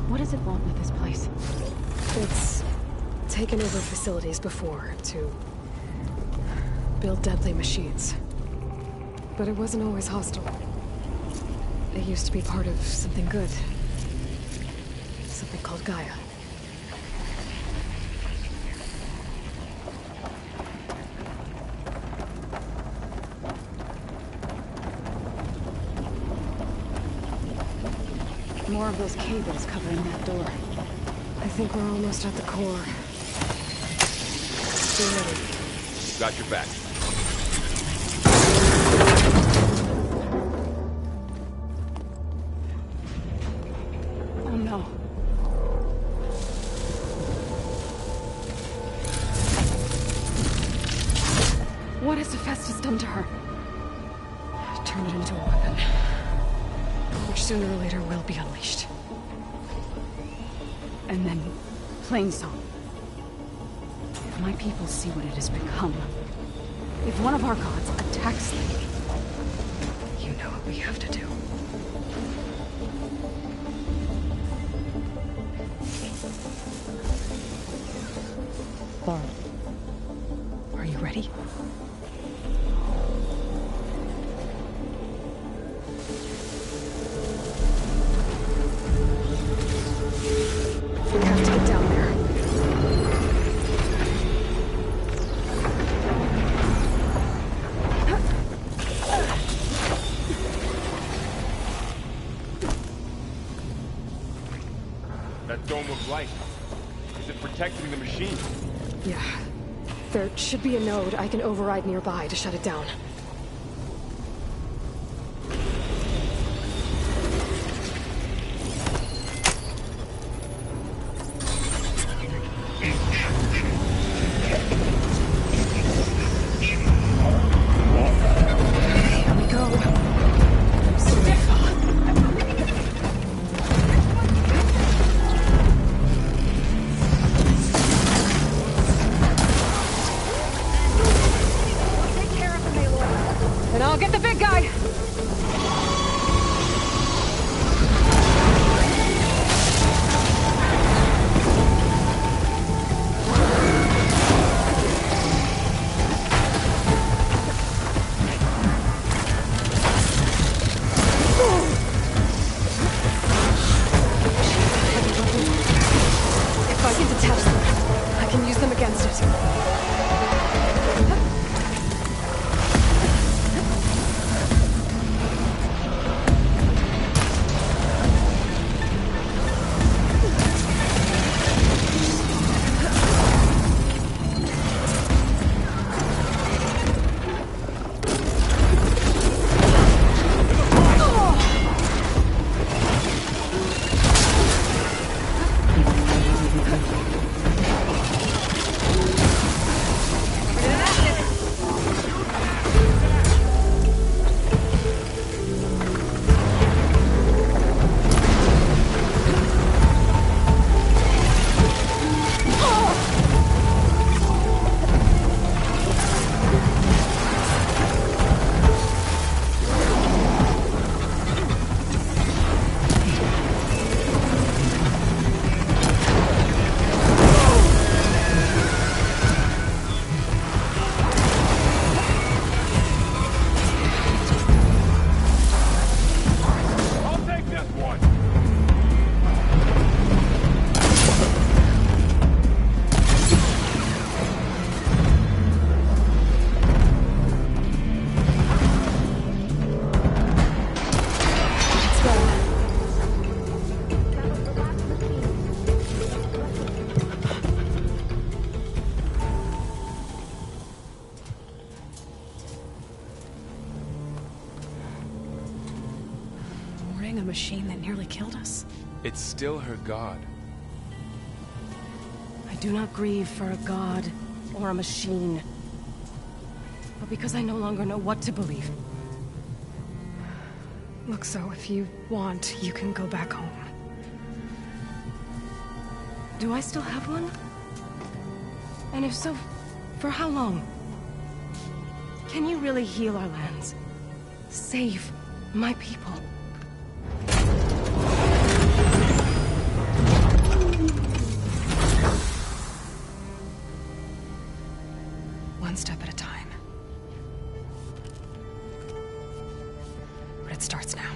What does it want with this place? It's taken over facilities before to build deadly machines. But it wasn't always hostile. It used to be part of something good. Something called Gaia. More of those cables covering that door. I think we're almost at the core. Be ready. Got your back. Oh no. What has Hephaestus done to her? Turned it into a weapon. Which sooner or later will be unleashed. And then Plainsong. If my people see what it has become, if one of our gods attacks them, you know what we have to do. Laura, are you ready? We have to get down there. That dome of light. Is it protecting the machine? Yeah. There should be a node I can override nearby to shut it down. And I'll get the big guy! If I can detach them, I can use them against it. A machine that nearly killed us. It's still her god. I do not grieve for a god or a machine, but because I no longer know what to believe. Look, so if you want, you can go back home. Do I still have one? And if so, for how long? Can you really heal our lands? Save my people? One step at a time. But it starts now.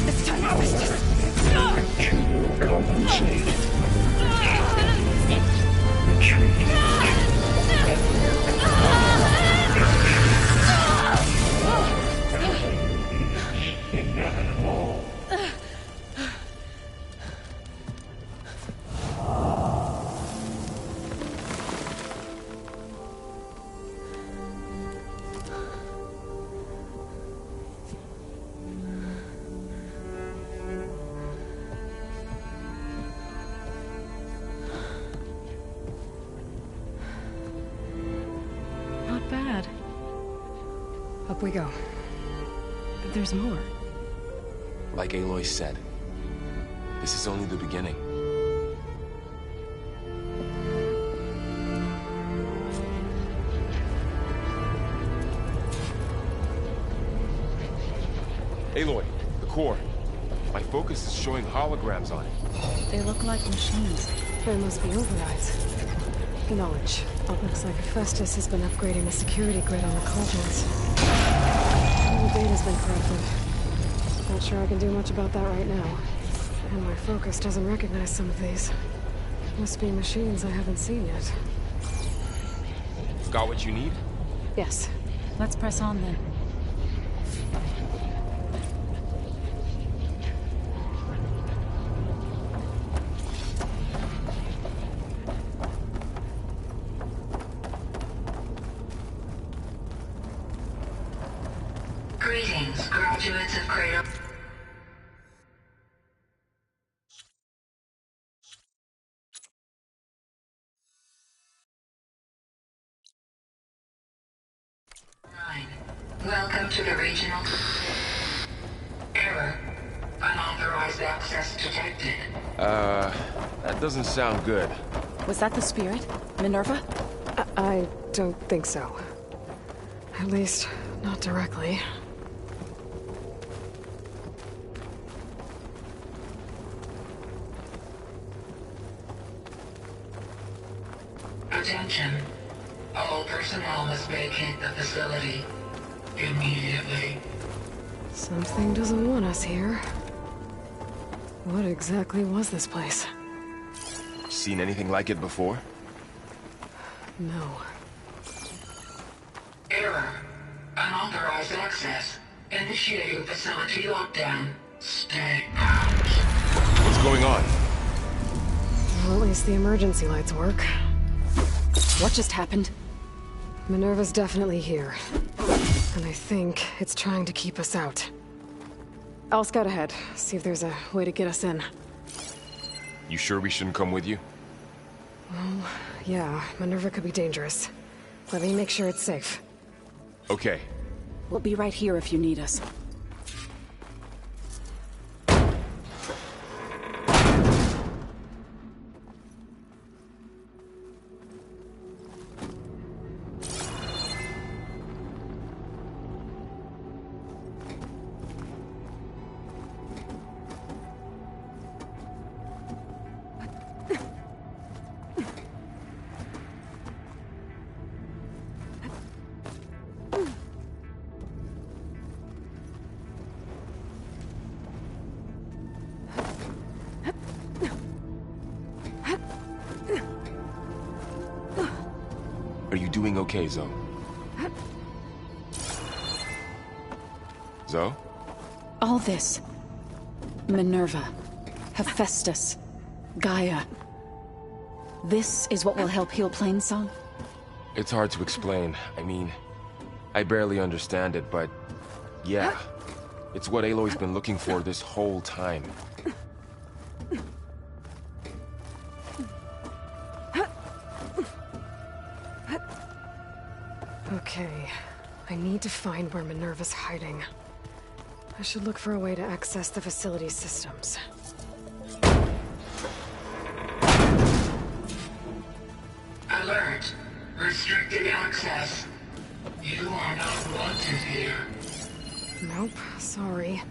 This time I was just... You will compensate. we go. There's more. Like Aloy said, this is only the beginning. Aloy, the core. My focus is showing holograms on it. They look like machines. There must be overrides. Knowledge. It looks like Festus has been upgrading the security grid on the cauldrons. All the data's been corrupted. Not sure I can do much about that right now. And my focus doesn't recognize some of these. Must be machines I haven't seen yet. Got what you need? Yes. Let's press on then. Greetings, graduates of Cradle. Welcome to the regional... Error. Unauthorized access detected. That doesn't sound good. Was that the spirit? Minerva? I don't think so. At least, not directly. Attention. All personnel must vacate the facility immediately. Something doesn't want us here. What exactly was this place? Seen anything like it before? No. Error. Unauthorized access. Initiating facility lockdown. Stay out. What's going on? Well, at least the emergency lights work. What just happened? Minerva's definitely here. And I think it's trying to keep us out. I'll scout ahead, see if there's a way to get us in. You sure we shouldn't come with you? Well, yeah, Minerva could be dangerous. Let me make sure it's safe. Okay. We'll be right here if you need us. Are you doing okay, Zoe? Zoe? All this. Minerva. Hephaestus. Gaia. This is what will help heal Plainsong? It's hard to explain. I mean, I barely understand it, but... yeah. It's what Aloy's been looking for this whole time. Okay. I need to find where Minerva's hiding. I should look for a way to access the facility systems. Alert. Restricted access. You are not wanted here. Nope, sorry.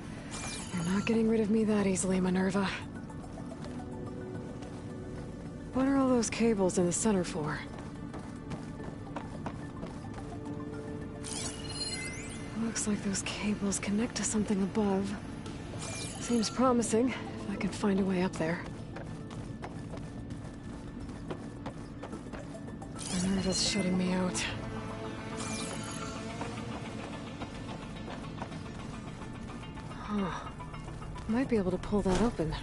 You're not getting rid of me that easily, Minerva. What are all those cables in the center for? Looks like those cables connect to something above. Seems promising, if I can find a way up there. Minerva's shutting me out. Huh. Might be able to pull that open.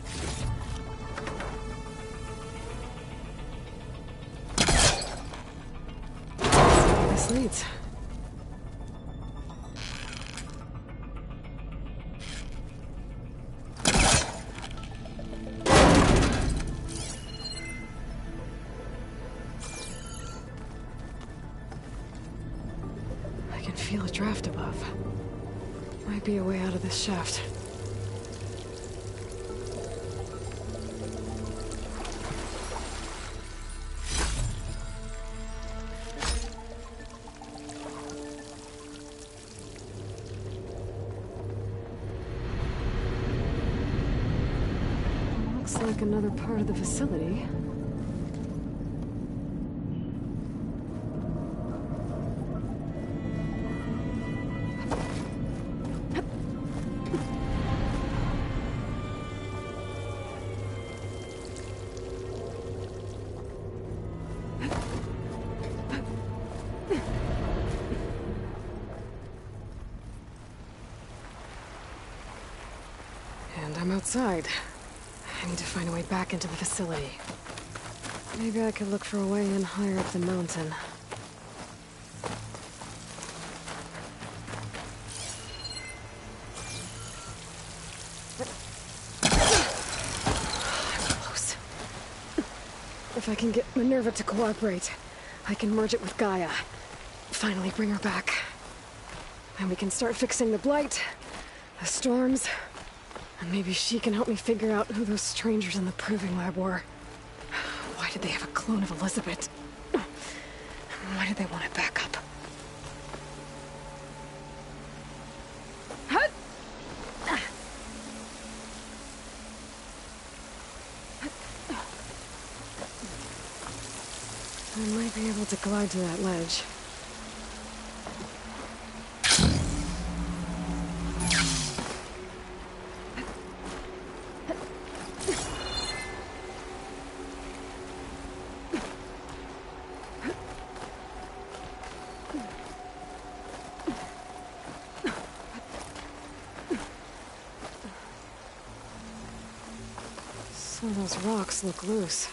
This leads. feel a draft above. Might be a way out of this shaft. Looks like another part of the facility. And I'm outside. I need to find a way back into the facility. Maybe I could look for a way in higher up the mountain. I'm close. If I can get Minerva to cooperate, I can merge it with Gaia. Finally bring her back. And we can start fixing the Blight, the storms, and maybe she can help me figure out who those strangers in the proving lab were. Why did they have a clone of Elizabeth? Why did they want it back up? I might be able to glide to that ledge. Some of those rocks look loose.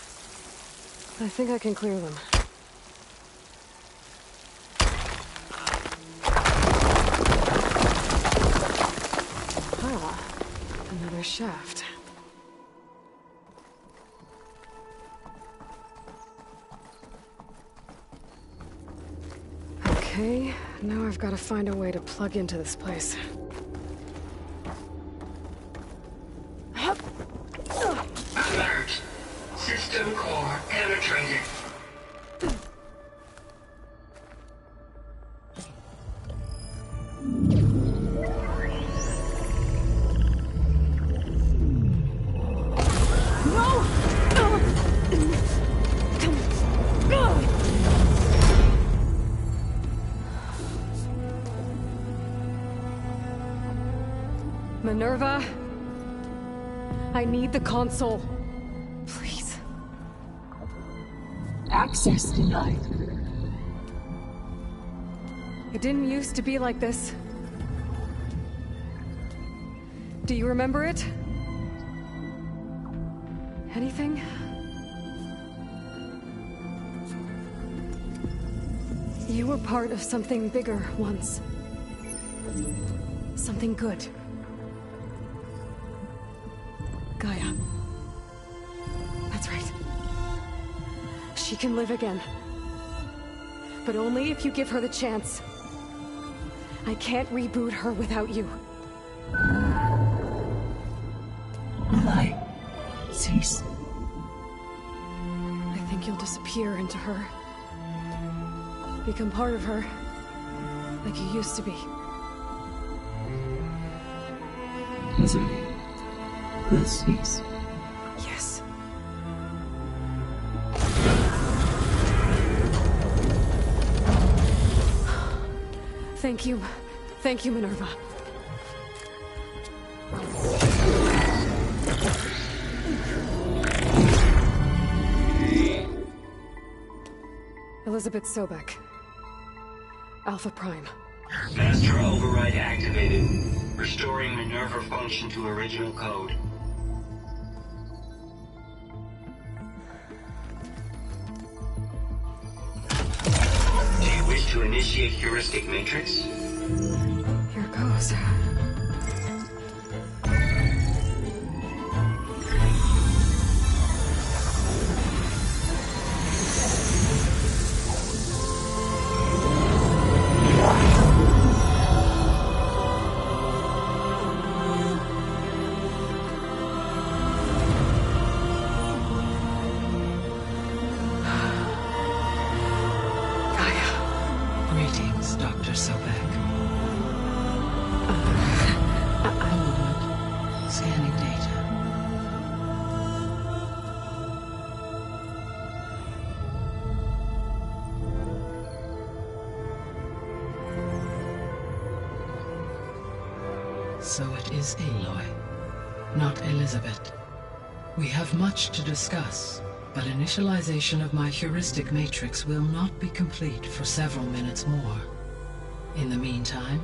I think I can clear them. Ah, another shaft. Okay, now I've got to find a way to plug into this place. Alert. System core penetrated. Minerva, I need the console. Please. Access denied. It didn't used to be like this. Do you remember it? Anything? You were part of something bigger once. Something good. Gaia. That's right. She can live again. But only if you give her the chance. I can't reboot her without you. Why? Cease. I think you'll disappear into her. Become part of her. Like you used to be. Doesn't this cease? Yes. Thank you. Thank you, Minerva. Elizabeth Sobek. Alpha Prime. Master override activated. Restoring Minerva function to original code. Do you wish to initiate heuristic matrix? Here goes. Sobek? I'm on Scanning data. So it is Aloy, not Elizabeth. We have much to discuss, but initialization of my heuristic matrix will not be complete for several minutes more. In the meantime,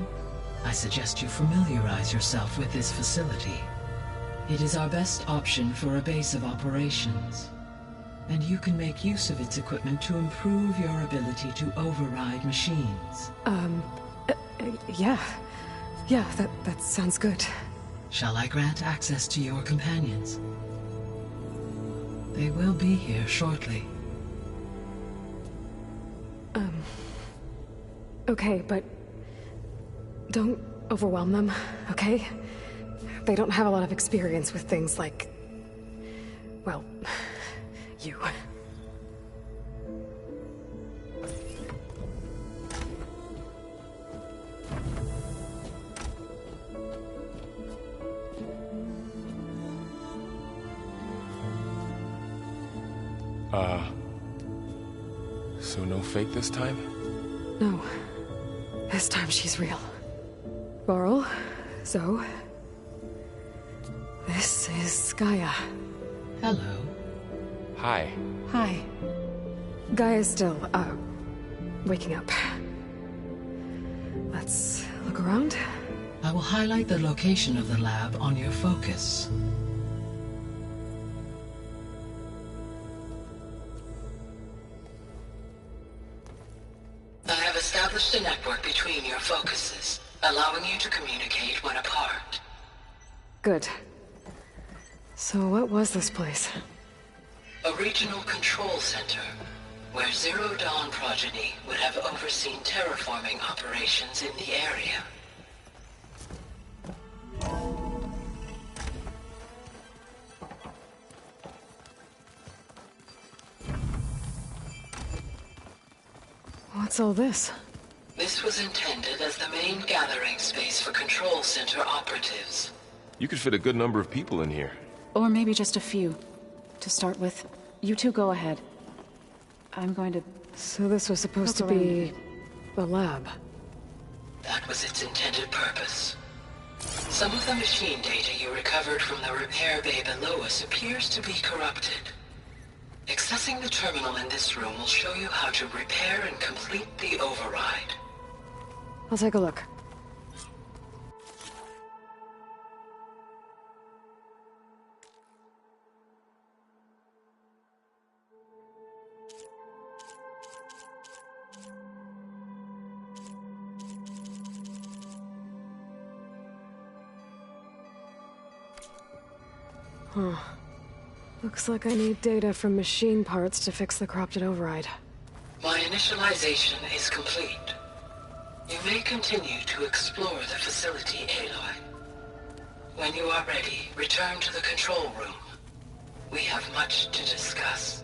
I suggest you familiarize yourself with this facility. It is our best option for a base of operations, and you can make use of its equipment to improve your ability to override machines. Yeah. Yeah, that sounds good. Shall I grant access to your companions? They will be here shortly. Okay, but don't overwhelm them, okay? They don't have a lot of experience with things like, well, you. So no fake this time? No. This time she's real. Varl, Zoe. This is Gaia. Hello. Hi. Hi. Gaia's still, waking up. Let's look around. I will highlight the location of the lab on your focus. I have established a network between your focuses, allowing you to communicate when apart. Good. So what was this place? A regional control center, where Zero Dawn progeny would have overseen terraforming operations in the area. What's all this? This was intended as the main gathering space for control center operatives. You could fit a good number of people in here. Or maybe just a few. To start with, you two go ahead. I'm going to... So this was supposed to be... the lab. That was its intended purpose. Some of the machine data you recovered from the repair bay below us appears to be corrupted. Accessing the terminal in this room will show you how to repair and complete the override. I'll take a look. Huh. Looks like I need data from machine parts to fix the corrupted override. My initialization is complete. You may continue to explore the facility, Aloy. When you are ready, return to the control room. We have much to discuss.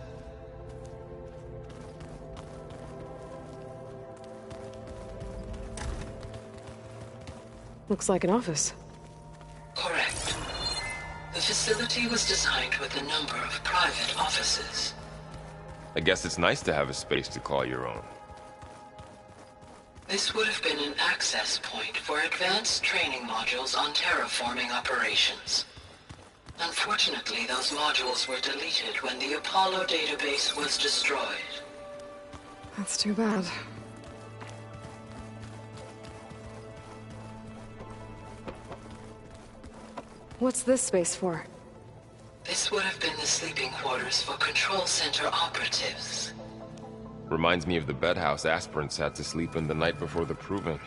Looks like an office. Correct. The facility was designed with a number of private offices. I guess it's nice to have a space to call your own. This would have been an access point for advanced training modules on terraforming operations. Unfortunately, those modules were deleted when the Apollo database was destroyed. That's too bad. What's this space for? This would have been the sleeping quarters for control center operatives. Reminds me of the bedhouse aspirants had to sleep in the night before the proving.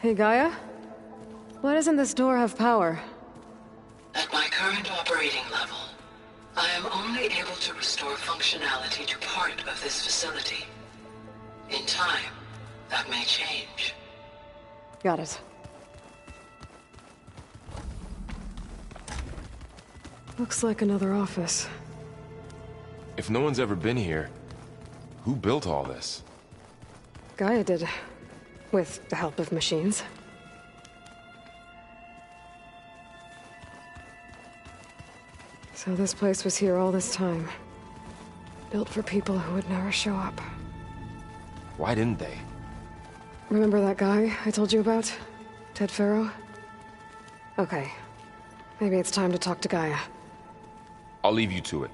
Hey, Gaia? Why doesn't this door have power? At my current operating level, I am only able to restore functionality to part of this facility. In time, that may change. Got it. Looks like another office. If no one's ever been here, Who built all this? Gaia did. With the help of machines. So this place was here all this time. Built for people who would never show up. Why didn't they? Remember that guy I told you about? Ted Faro? Okay. Maybe it's time to talk to Gaia. I'll leave you to it.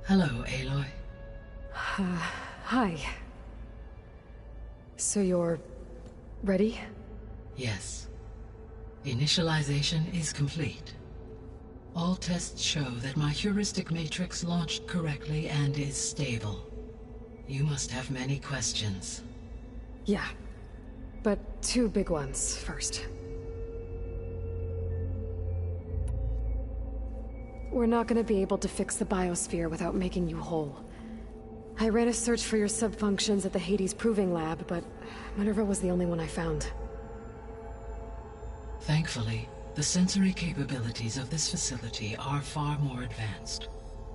Hello, Aloy. Hi. So you're... ready? Yes. Initialization is complete. All tests show that my heuristic matrix launched correctly and is stable. You must have many questions. Yeah. But two big ones first. We're not gonna be able to fix the biosphere without making you whole. I ran a search for your subfunctions at the Hades Proving Lab, but Minerva was the only one I found. Thankfully, the sensory capabilities of this facility are far more advanced.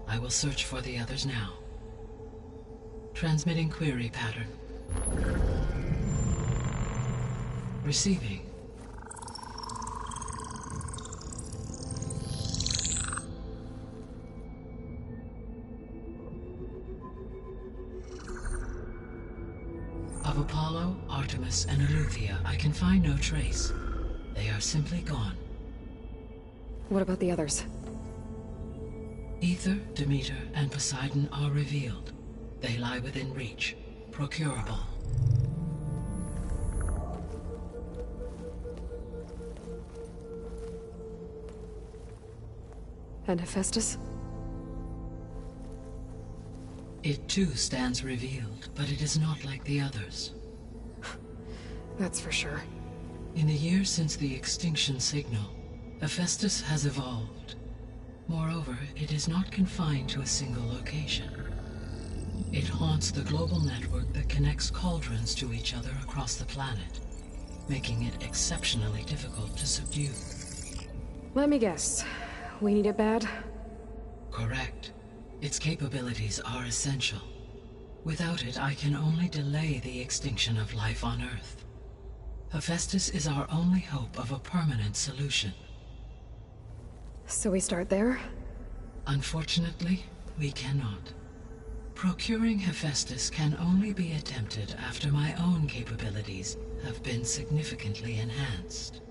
I will search for the others now. Transmitting query pattern. Receiving. Of Apollo, Artemis, and Eleuthia, I can find no trace. They are simply gone. What about the others? Aether, Demeter, and Poseidon are revealed. They lie within reach. Procurable. And Hephaestus? It too stands revealed, but it is not like the others. That's for sure. In the years since the extinction signal, Hephaestus has evolved. Moreover, it is not confined to a single location. It haunts the global network that connects cauldrons to each other across the planet, making it exceptionally difficult to subdue. Let me guess. We need it bad? Correct. Its capabilities are essential. Without it, I can only delay the extinction of life on Earth. Hephaestus is our only hope of a permanent solution. So we start there? Unfortunately, we cannot. Procuring Hephaestus can only be attempted after my own capabilities have been significantly enhanced.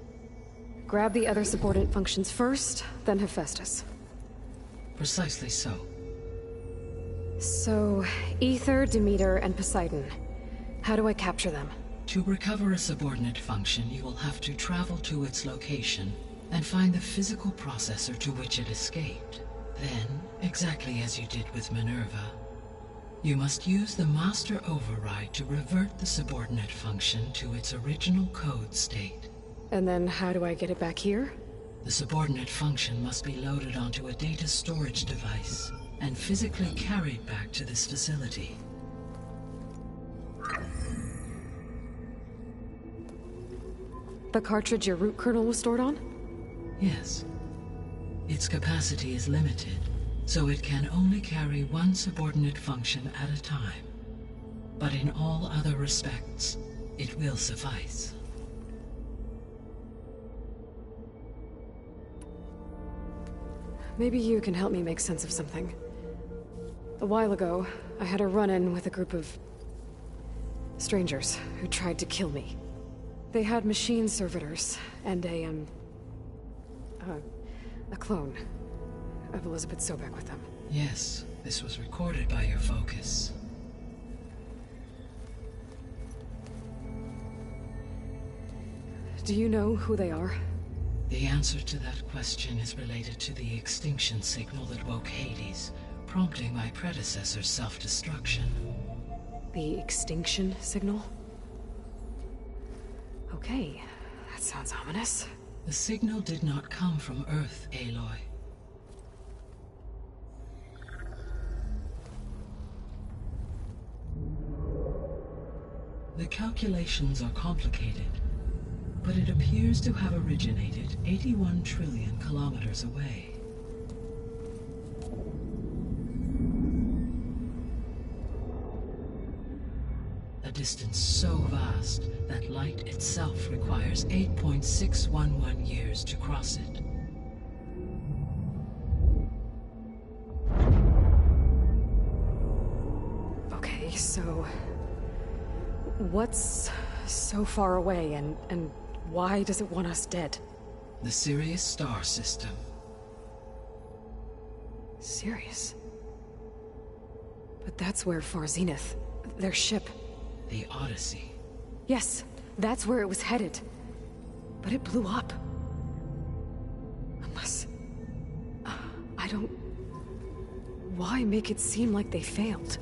Grab the other subordinate functions first, then Hephaestus. Precisely so. So, Aether, Demeter, and Poseidon. How do I capture them? To recover a subordinate function, you will have to travel to its location and find the physical processor to which it escaped. Then, exactly as you did with Minerva, you must use the master override to revert the subordinate function to its original code state. And then how do I get it back here? The subordinate function must be loaded onto a data storage device and physically carried back to this facility. The cartridge your root kernel was stored on? Yes. Its capacity is limited, so it can only carry one subordinate function at a time. But in all other respects, it will suffice. Maybe you can help me make sense of something. A while ago, I had a run-in with a group of strangers who tried to kill me. They had machine servitors and a clone of Elizabeth Sobek with them. Yes, this was recorded by your focus. Do you know who they are? The answer to that question is related to the extinction signal that woke Hades, prompting my predecessor's self-destruction. The extinction signal? Okay, that sounds ominous. The signal did not come from Earth, Aloy. The calculations are complicated, but it appears to have originated 81 trillion kilometers away. A distance so vast that light itself requires 8.611 years to cross it. Okay, so what's so far away, and why does it want us dead? The Sirius star system. Sirius? But that's where Far Zenith, their ship... The Odyssey. Yes, that's where it was headed. But it blew up. Unless... I don't... Why make it seem like they failed?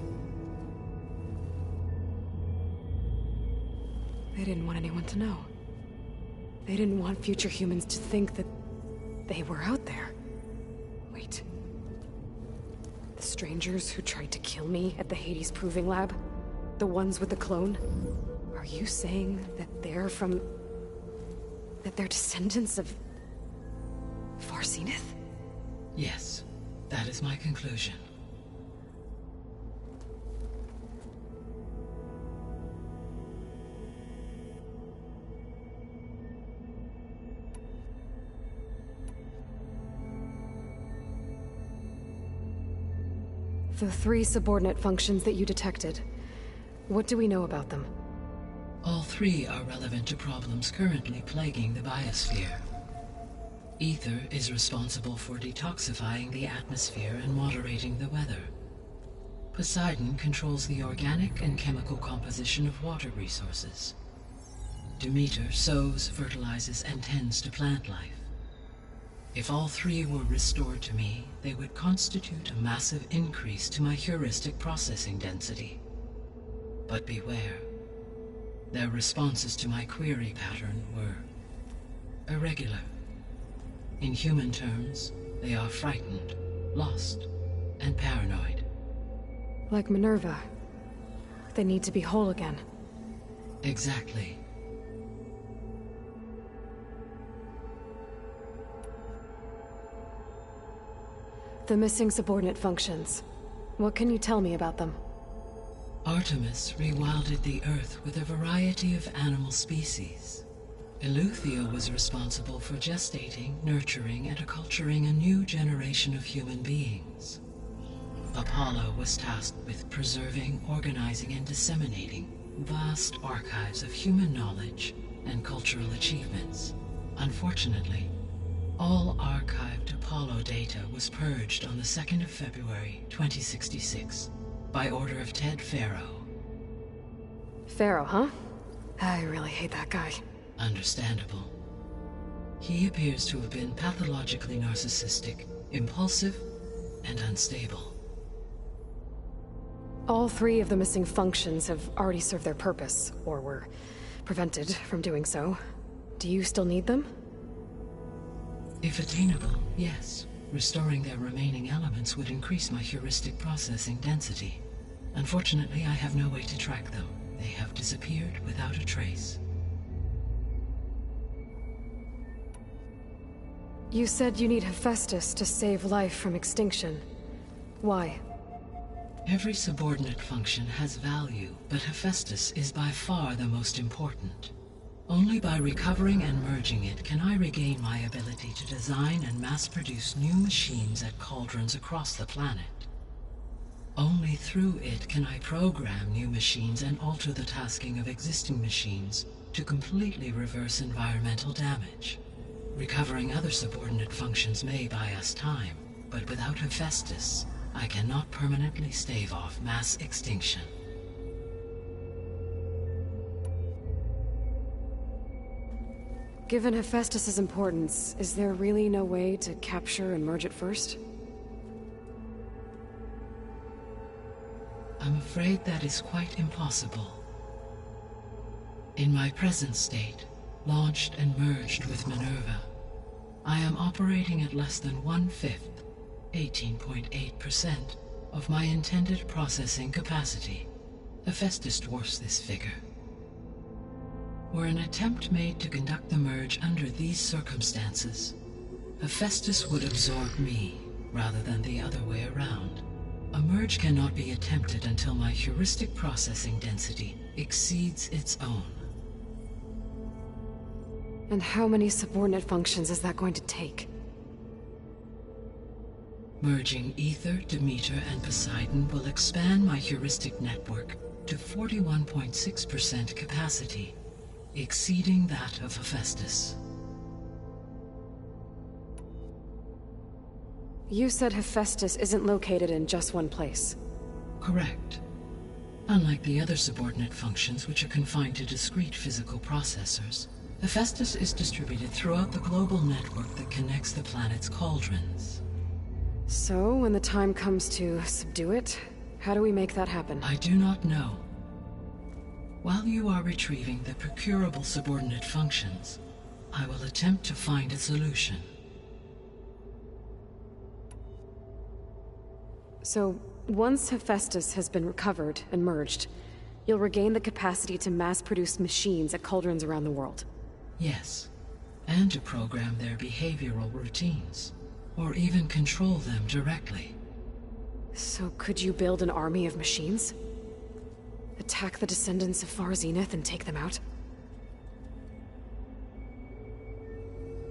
They didn't want anyone to know. They didn't want future humans to think that they were out there. Wait. The strangers who tried to kill me at the Hades Proving Lab? The ones with the clone? Are you saying that they're from... that they're descendants of... Far Zenith? Yes, that is my conclusion. The 3 subordinate functions that you detected. What do we know about them? All 3 are relevant to problems currently plaguing the biosphere. Ether is responsible for detoxifying the atmosphere and moderating the weather. Poseidon controls the organic and chemical composition of water resources. Demeter sows, fertilizes, and tends to plant life. If all 3 were restored to me, they would constitute a massive increase to my heuristic processing density. But beware. Their responses to my query pattern were irregular. In human terms, they are frightened, lost, and paranoid. Like Minerva. They need to be whole again. Exactly. The missing subordinate functions. What can you tell me about them? Artemis rewilded the Earth with a variety of animal species. Eleuthia was responsible for gestating, nurturing, and acculturating a new generation of human beings. Apollo was tasked with preserving, organizing, and disseminating vast archives of human knowledge and cultural achievements. Unfortunately, all archived Apollo data was purged on the 2nd of February, 2066, by order of Ted Faro. Faro, huh? I really hate that guy. Understandable. He appears to have been pathologically narcissistic, impulsive, and unstable. All 3 of the missing functions have already served their purpose, or were prevented from doing so. Do you still need them? If attainable, yes. Restoring their remaining elements would increase my heuristic processing density. Unfortunately, I have no way to track them. They have disappeared without a trace. You said you need Hephaestus to save life from extinction. Why? Every subordinate function has value, but Hephaestus is by far the most important. Only by recovering and merging it can I regain my ability to design and mass-produce new machines at cauldrons across the planet. Only through it can I program new machines and alter the tasking of existing machines to completely reverse environmental damage. Recovering other subordinate functions may buy us time, but without Hephaestus, I cannot permanently stave off mass extinction. Given Hephaestus's importance, is there really no way to capture and merge it first? I'm afraid that is quite impossible. In my present state, launched and merged with Minerva, I am operating at less than 1/5, 18.8%, of my intended processing capacity. Hephaestus dwarfs this figure. Were an attempt made to conduct the merge under these circumstances, Hephaestus would absorb me, rather than the other way around. A merge cannot be attempted until my heuristic processing density exceeds its own. And how many subordinate functions is that going to take? Merging Ether, Demeter, and Poseidon will expand my heuristic network to 41.6% capacity, exceeding that of Hephaestus. You said Hephaestus isn't located in just one place. Correct. Unlike the other subordinate functions, which are confined to discrete physical processors, Hephaestus is distributed throughout the global network that connects the planet's cauldrons. So, when the time comes to subdue it, how do we make that happen? I do not know. While you are retrieving the procurable subordinate functions, I will attempt to find a solution. So, once Hephaestus has been recovered and merged, you'll regain the capacity to mass-produce machines at cauldrons around the world. Yes, and to program their behavioral routines, or even control them directly. So could you build an army of machines? Attack the descendants of Far Zenith and take them out?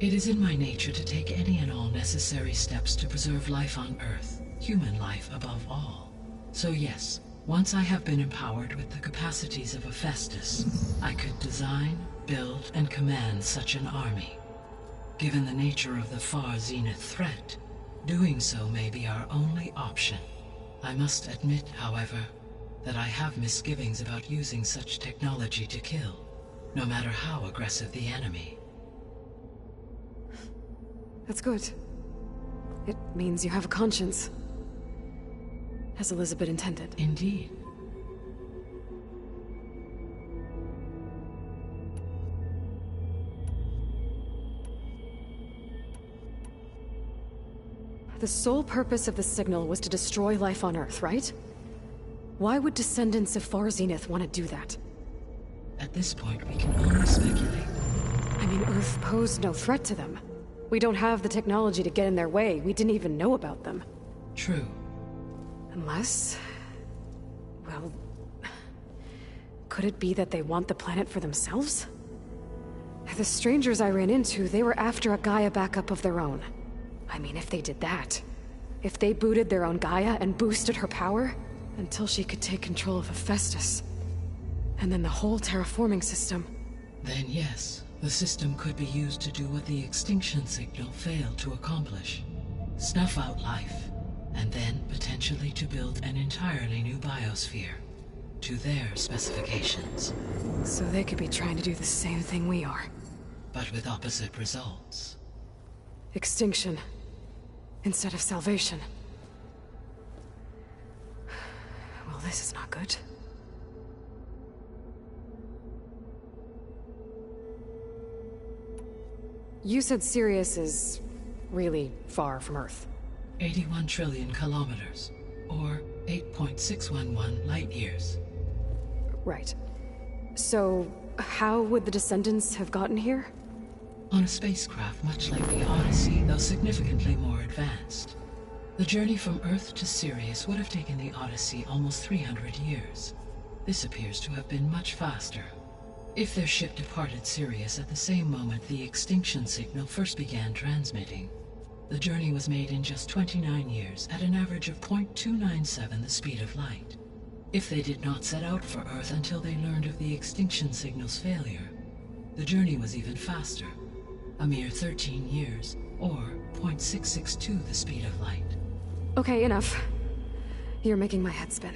It is in my nature to take any and all necessary steps to preserve life on Earth, human life above all. So yes, once I have been empowered with the capacities of Hephaestus, I could design, build, and command such an army. Given the nature of the Far Zenith threat, doing so may be our only option. I must admit, however, that I have misgivings about using such technology to kill, no matter how aggressive the enemy. That's good. It means you have a conscience. As Elizabeth intended. Indeed. The sole purpose of the signal was to destroy life on Earth, right? Why would descendants of Far Zenith want to do that? At this point, we can only speculate. I mean, Earth posed no threat to them. We don't have the technology to get in their way. We didn't even know about them. True. Unless... well... could it be that they want the planet for themselves? The strangers I ran into, they were after a Gaia backup of their own. I mean, if they did that... if they booted their own Gaia and boosted her power... until she could take control of Hephaestus... and then the whole terraforming system... Then yes, the system could be used to do what the extinction signal failed to accomplish. Snuff out life, and then potentially to build an entirely new biosphere. To their specifications. So they could be trying to do the same thing we are. But with opposite results. Extinction. Instead of salvation. Well, this is not good. You said Sirius is really far from Earth. 81 trillion kilometers, or 8.611 light-years. Right. So, how would the descendants have gotten here? On a spacecraft much like the Odyssey, though significantly more advanced. The journey from Earth to Sirius would have taken the Odyssey almost 300 years. This appears to have been much faster. If their ship departed Sirius at the same moment the extinction signal first began transmitting, the journey was made in just 29 years at an average of 0.297 the speed of light. If they did not set out for Earth until they learned of the extinction signal's failure, the journey was even faster, a mere 13 years, or 0.662 the speed of light. Okay, enough. You're making my head spin.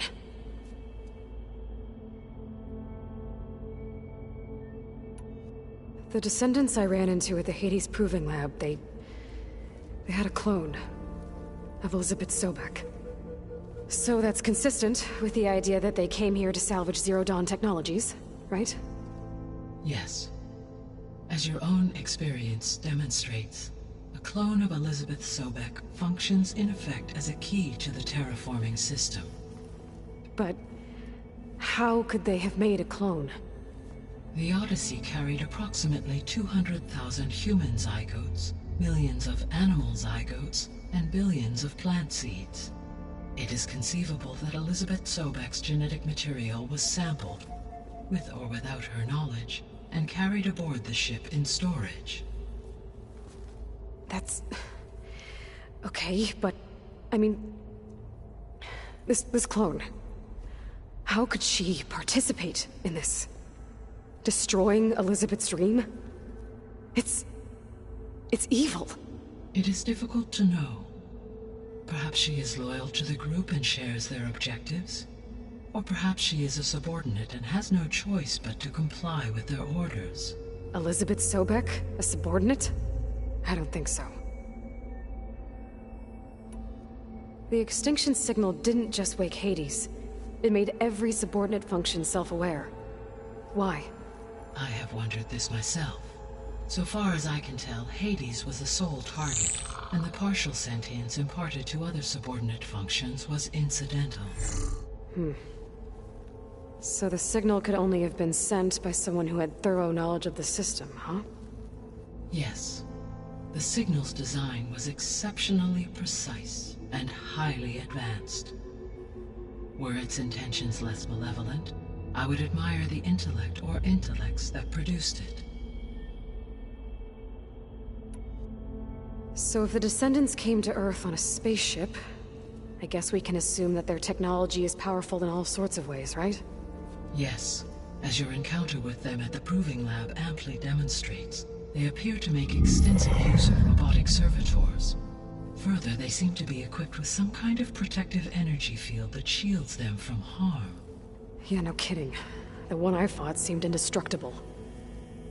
The descendants I ran into at the Hades Proving Lab, they had a clone of Elizabeth Sobek. So that's consistent with the idea that they came here to salvage Zero Dawn technologies, right? Yes. As your own experience demonstrates, clone of Elizabeth Sobek functions in effect as a key to the terraforming system. But how could they have made a clone? The Odyssey carried approximately 200,000 human zygotes, millions of animal zygotes, and billions of plant seeds. It is conceivable that Elizabeth Sobek's genetic material was sampled, with or without her knowledge, and carried aboard the ship in storage. That's... okay, but... I mean... This clone... How could she participate in this? Destroying Elizabeth's dream? It's evil. It is difficult to know. Perhaps she is loyal to the group and shares their objectives. Or perhaps she is a subordinate and has no choice but to comply with their orders. Elizabeth Sobek? A subordinate? I don't think so. The extinction signal didn't just wake Hades. It made every subordinate function self-aware. Why? I have wondered this myself. So far as I can tell, Hades was the sole target, and the partial sentience imparted to other subordinate functions was incidental. So the signal could only have been sent by someone who had thorough knowledge of the system, huh? Yes. The signal's design was exceptionally precise and highly advanced. Were its intentions less malevolent, I would admire the intellect or intellects that produced it. So if the Descendants came to Earth on a spaceship, I guess we can assume that their technology is powerful in all sorts of ways, right? Yes. As your encounter with them at the Proving Lab amply demonstrates, they appear to make extensive use of robotic servitors. Further, they seem to be equipped with some kind of protective energy field that shields them from harm. Yeah, no kidding. The one I fought seemed indestructible.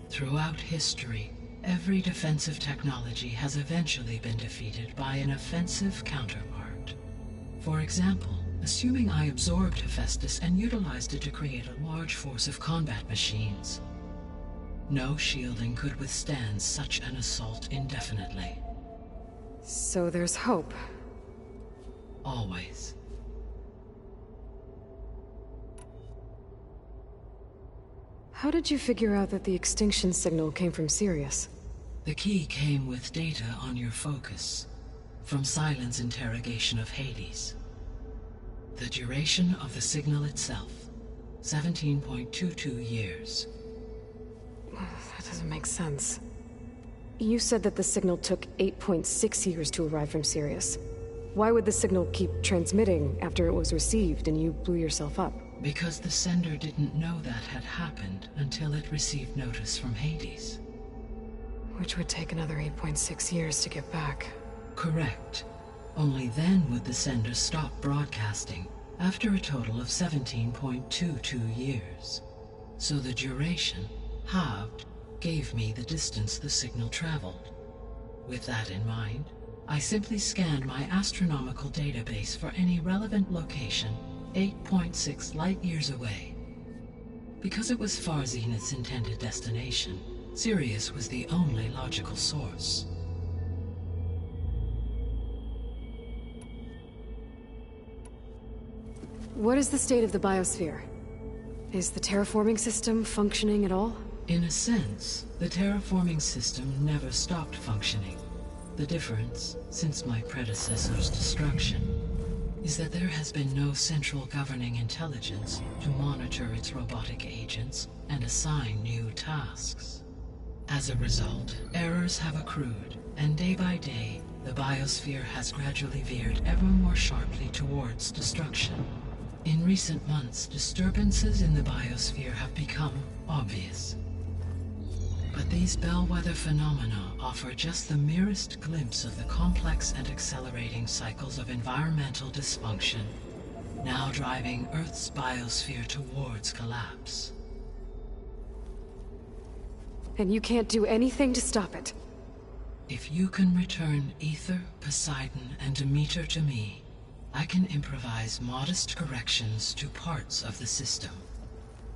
Throughout history, every defensive technology has eventually been defeated by an offensive counterpart. For example, assuming I absorbed Hephaestus and utilized it to create a large force of combat machines. No shielding could withstand such an assault indefinitely. So there's hope. Always. How did you figure out that the extinction signal came from Sirius? The key came with data on your focus, from Silent's interrogation of Hades. The duration of the signal itself, 17.22 years. That doesn't make sense. You said that the signal took 8.6 years to arrive from Sirius. Why would the signal keep transmitting after it was received and you blew yourself up? Because the sender didn't know that had happened until it received notice from Hades. Which would take another 8.6 years to get back. Correct. Only then would the sender stop broadcasting, after a total of 17.22 years. So the duration, halved, gave me the distance the signal traveled. With that in mind, I simply scanned my astronomical database for any relevant location 8.6 light-years away. Because it was Far Zenith's intended destination, Sirius was the only logical source. What is the state of the biosphere? Is the terraforming system functioning at all? In a sense, the terraforming system never stopped functioning. The difference, since my predecessor's destruction, is that there has been no central governing intelligence to monitor its robotic agents and assign new tasks. As a result, errors have accrued, and day by day, the biosphere has gradually veered ever more sharply towards destruction. In recent months, disturbances in the biosphere have become obvious. But these bellwether phenomena offer just the merest glimpse of the complex and accelerating cycles of environmental dysfunction, now driving Earth's biosphere towards collapse. And you can't do anything to stop it? If you can return Aether, Poseidon, and Demeter to me, I can improvise modest corrections to parts of the system.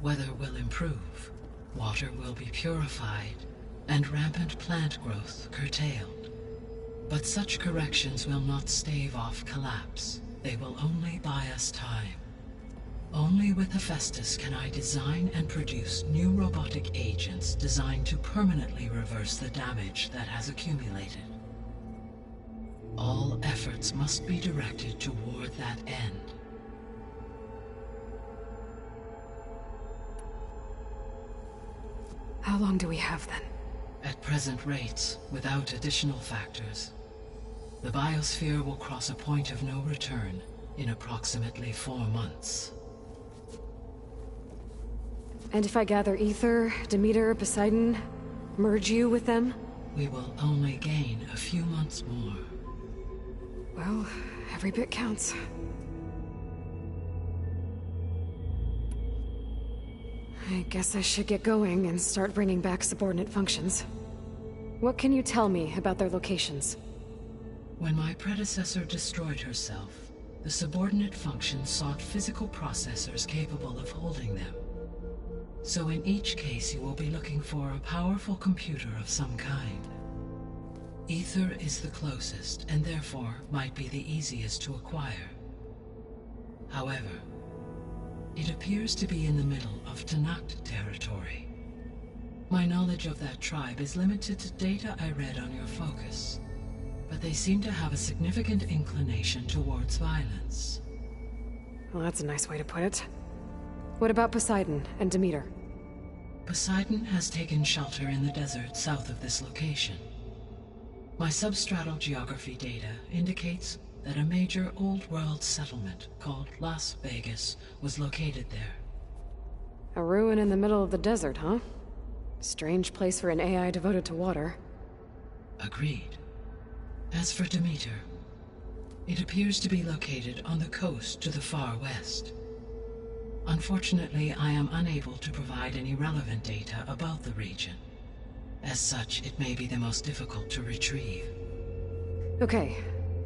Weather will improve, water will be purified, and rampant plant growth curtailed. But such corrections will not stave off collapse. They will only buy us time. Only with Hephaestus can I design and produce new robotic agents designed to permanently reverse the damage that has accumulated. All efforts must be directed toward that end. How long do we have then? At present rates, without additional factors, the biosphere will cross a point of no return in approximately 4 months. And if I gather Aether, Demeter, Poseidon, merge you with them? We will only gain a few months more. Well, every bit counts. I guess I should get going and start bringing back subordinate functions. What can you tell me about their locations? When my predecessor destroyed herself, the subordinate functions sought physical processors capable of holding them. So in each case you will be looking for a powerful computer of some kind. Aether is the closest, and therefore might be the easiest to acquire. However, it appears to be in the middle of Tenakth territory. My knowledge of that tribe is limited to data I read on your focus, but they seem to have a significant inclination towards violence. Well, that's a nice way to put it. What about Poseidon and Demeter? Poseidon has taken shelter in the desert south of this location. My substratal geography data indicates that a major old-world settlement called Las Vegas was located there. A ruin in the middle of the desert, huh? Strange place for an AI devoted to water. Agreed. As for Demeter, it appears to be located on the coast to the far west. Unfortunately, I am unable to provide any relevant data about the region. As such, it may be the most difficult to retrieve. Okay,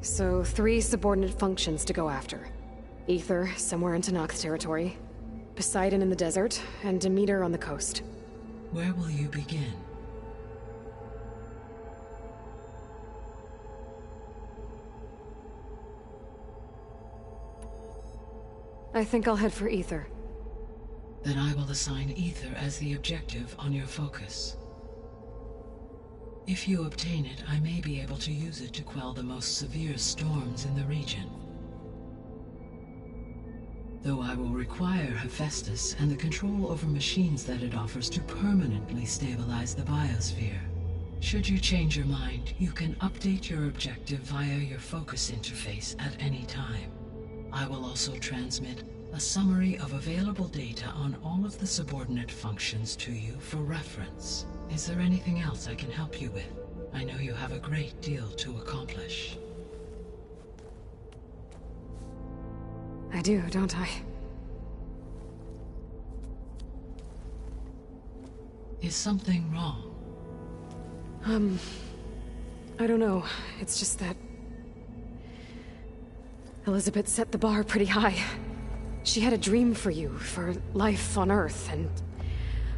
so 3 subordinate functions to go after. Aether, somewhere in Tenakth territory, Poseidon in the desert, and Demeter on the coast. Where will you begin? I think I'll head for Aether. Then I will assign Aether as the objective on your focus. If you obtain it, I may be able to use it to quell the most severe storms in the region. Though I will require Hephaestus and the control over machines that it offers to permanently stabilize the biosphere. Should you change your mind, you can update your objective via your focus interface at any time. I will also transmit a summary of available data on all of the subordinate functions to you for reference. Is there anything else I can help you with? I know you have a great deal to accomplish. I do, don't I? Is something wrong? I don't know. It's just that Elizabeth set the bar pretty high. She had a dream for you, for life on Earth, and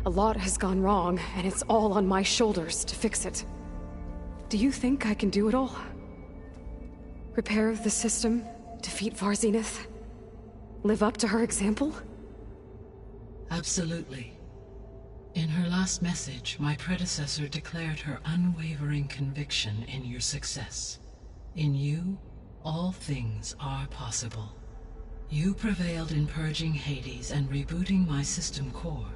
a lot has gone wrong, and it's all on my shoulders to fix it. Do you think I can do it all? Repair the system, defeat Var Zenith, live up to her example? Absolutely. In her last message, my predecessor declared her unwavering conviction in your success. In you, all things are possible. You prevailed in purging Hades and rebooting my system core.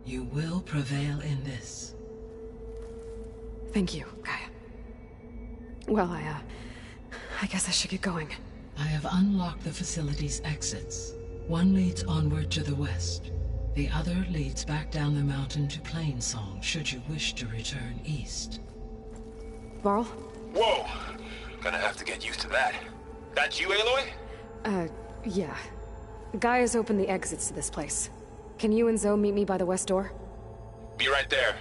You will prevail in this. Thank you, Gaia. Well, I guess I should get going. I have unlocked the facility's exits. One leads onward to the west. The other leads back down the mountain to Plainsong, should you wish to return east. Varl? Whoa! Gonna have to get used to that. That's you, Aloy? Yeah. Gaia's opened the exits to this place. Can you and Zoe meet me by the west door? Be right there.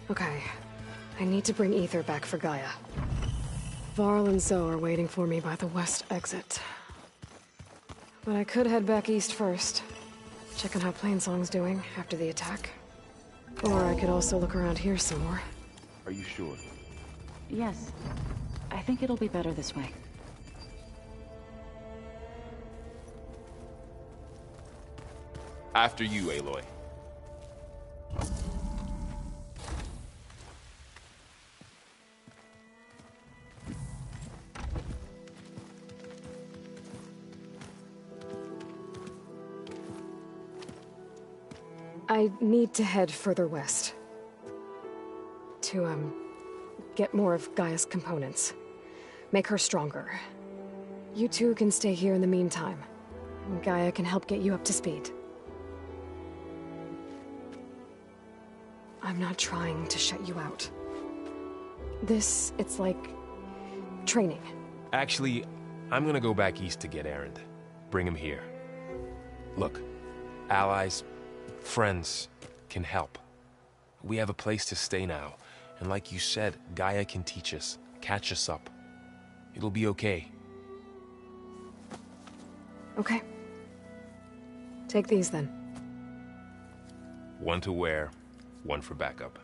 Okay. I need to bring Aether back for Gaia. Varl and Zoe are waiting for me by the west exit. But I could head back east first. Check on how Plainsong's doing after the attack. Or I could also look around here some more. Are you sure? Yes. I think it'll be better this way. After you, Aloy. I need to head further west. To, get more of Gaia's components. Make her stronger. You two can stay here in the meantime. And Gaia can help get you up to speed. I'm not trying to shut you out. It's like... training. Actually, I'm gonna go back east to get Erend. Bring him here. Look, allies, friends can help. We have a place to stay now, and like you said, Gaia can teach us, catch us up. It'll be okay. Okay. Take these then. One to wear, one for backup.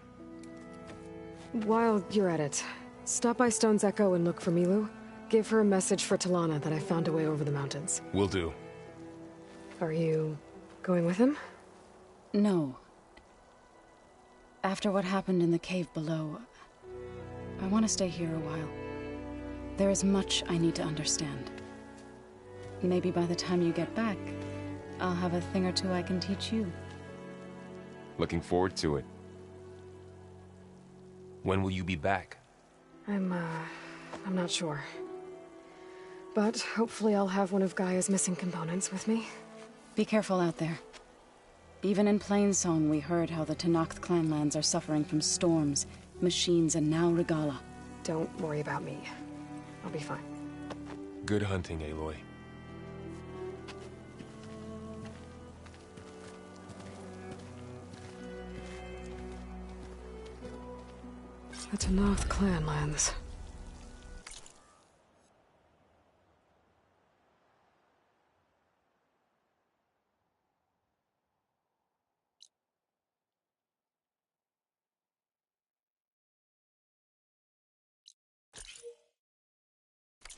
While you're at it, stop by Stone's Echo and look for Milu. Give her a message for Talana that I found a way over the mountains. Will do. Are you going with him? No. After what happened in the cave below, I want to stay here a while. There is much I need to understand. Maybe by the time you get back, I'll have a thing or two I can teach you. Looking forward to it. When will you be back? I'm not sure. But hopefully I'll have one of Gaia's missing components with me. Be careful out there. Even in Plainsong, we heard how the Tenakth clanlands are suffering from storms, machines, and now Regalla. Don't worry about me. I'll be fine. Good hunting, Aloy. The Tenakth clanlands.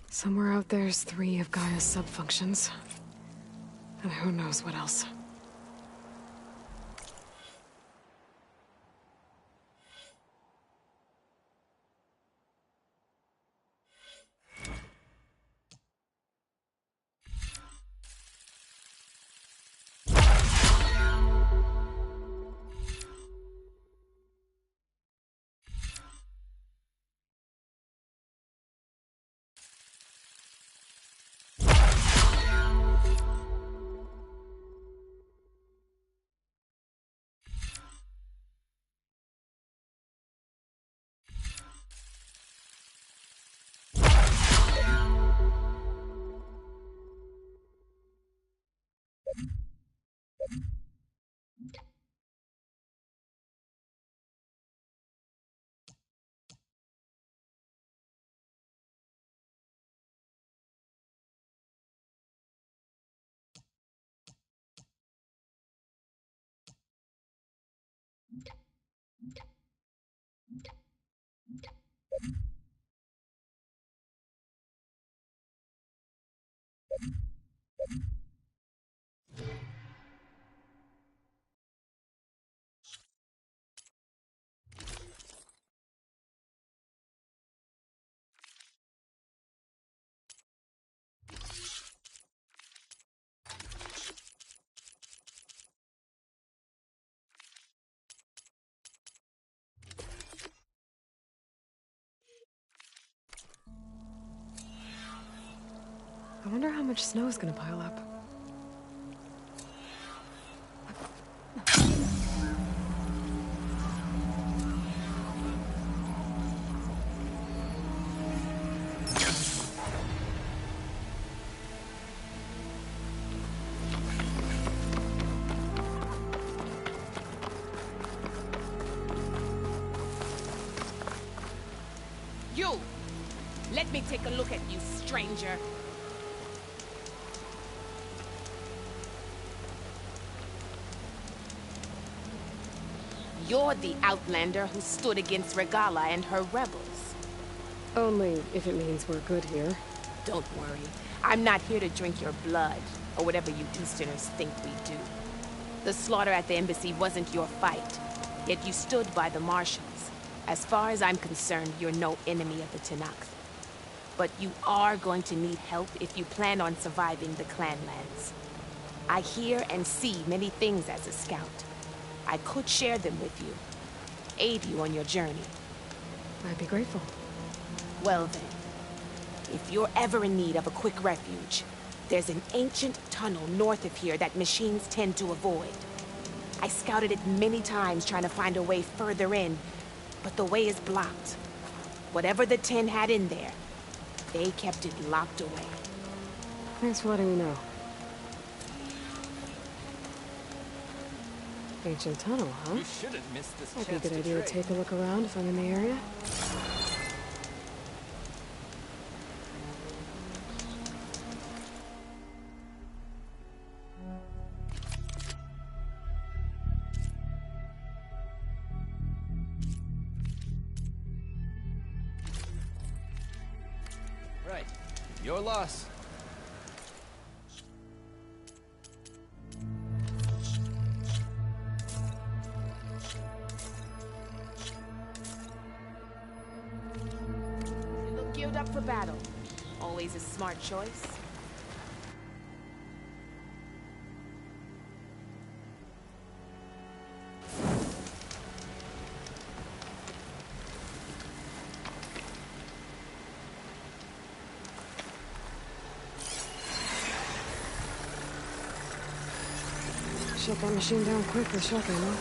Somewhere out there's 3 of Gaia's sub-functions. And who knows what else. I wonder how much snow is gonna pile up. Let me take a look at you, stranger. You're the outlander who stood against Regalla and her rebels. Only if it means we're good here. Don't worry. I'm not here to drink your blood, or whatever you Easterners think we do. The slaughter at the embassy wasn't your fight, yet you stood by the marshals. As far as I'm concerned, you're no enemy of the Tenakth. But you are going to need help if you plan on surviving the Clanlands. I hear and see many things as a scout. I could share them with you, aid you on your journey. I'd be grateful. Well then, if you're ever in need of a quick refuge, there's an ancient tunnel north of here that machines tend to avoid. I scouted it many times trying to find a way further in, but the way is blocked. Whatever the Ten had in there, they kept it locked away. Thanks for letting me know. Ancient tunnel, huh? You shouldn't miss this Might be a chance good to idea to trade. take a look around if I'm in the area. Right. Your loss. You look geared up for battle. Always a smart choice. Shut that machine down quick with shock ammo.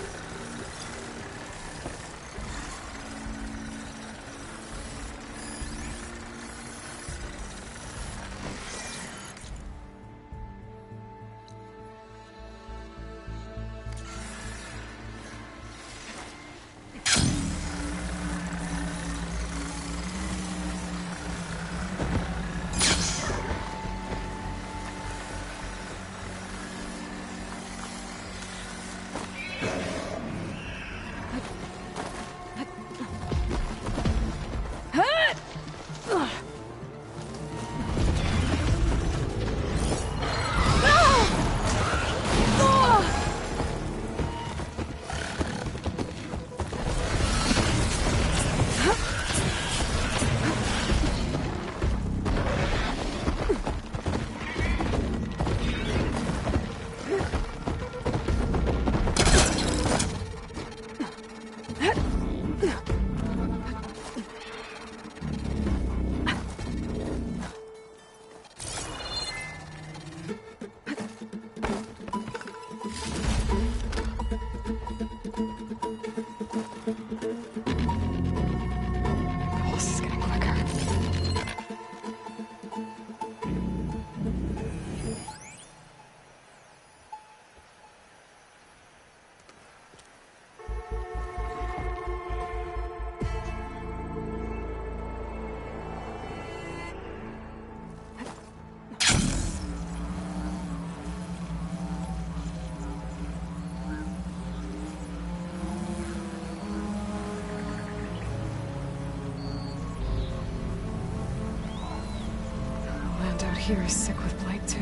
Out here is sick with blight too.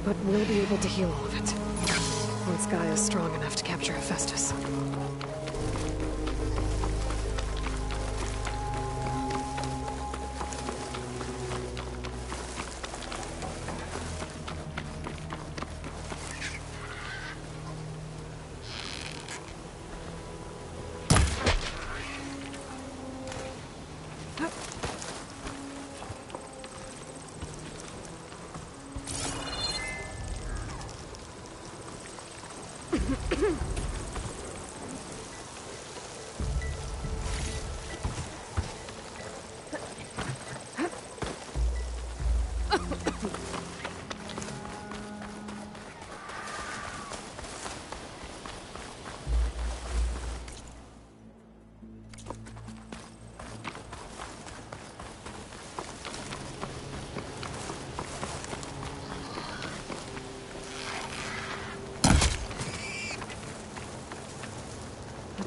But we'll be able to heal all of it. Once Gaia is strong enough to capture Hephaestus.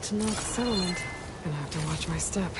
to know the settlement. Gonna have to watch my step.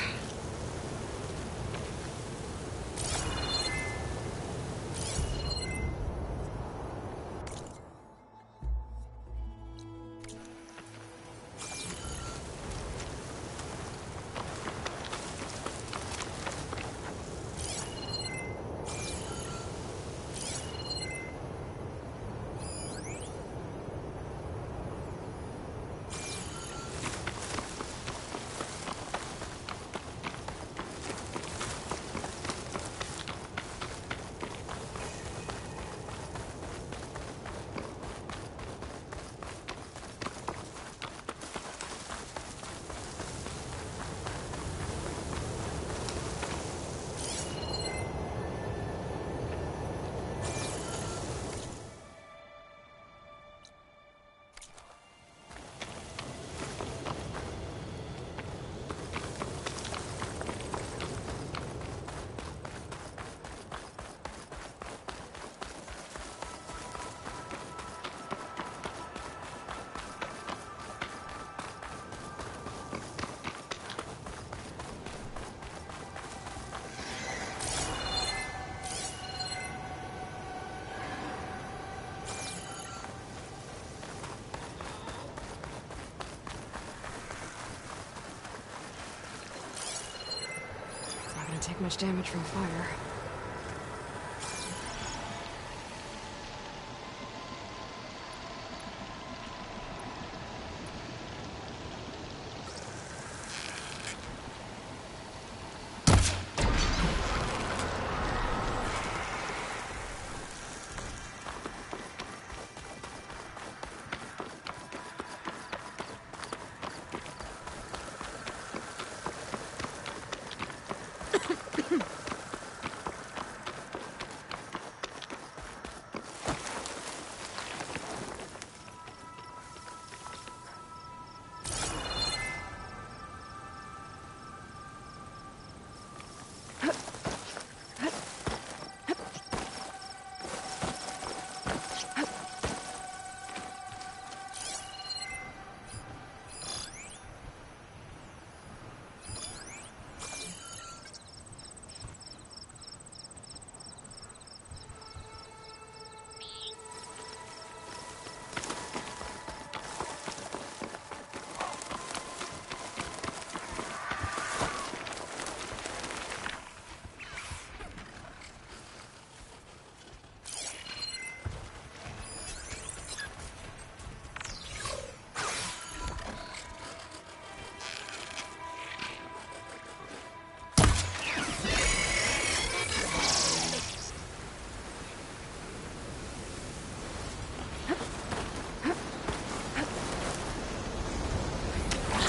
Take much damage from fire.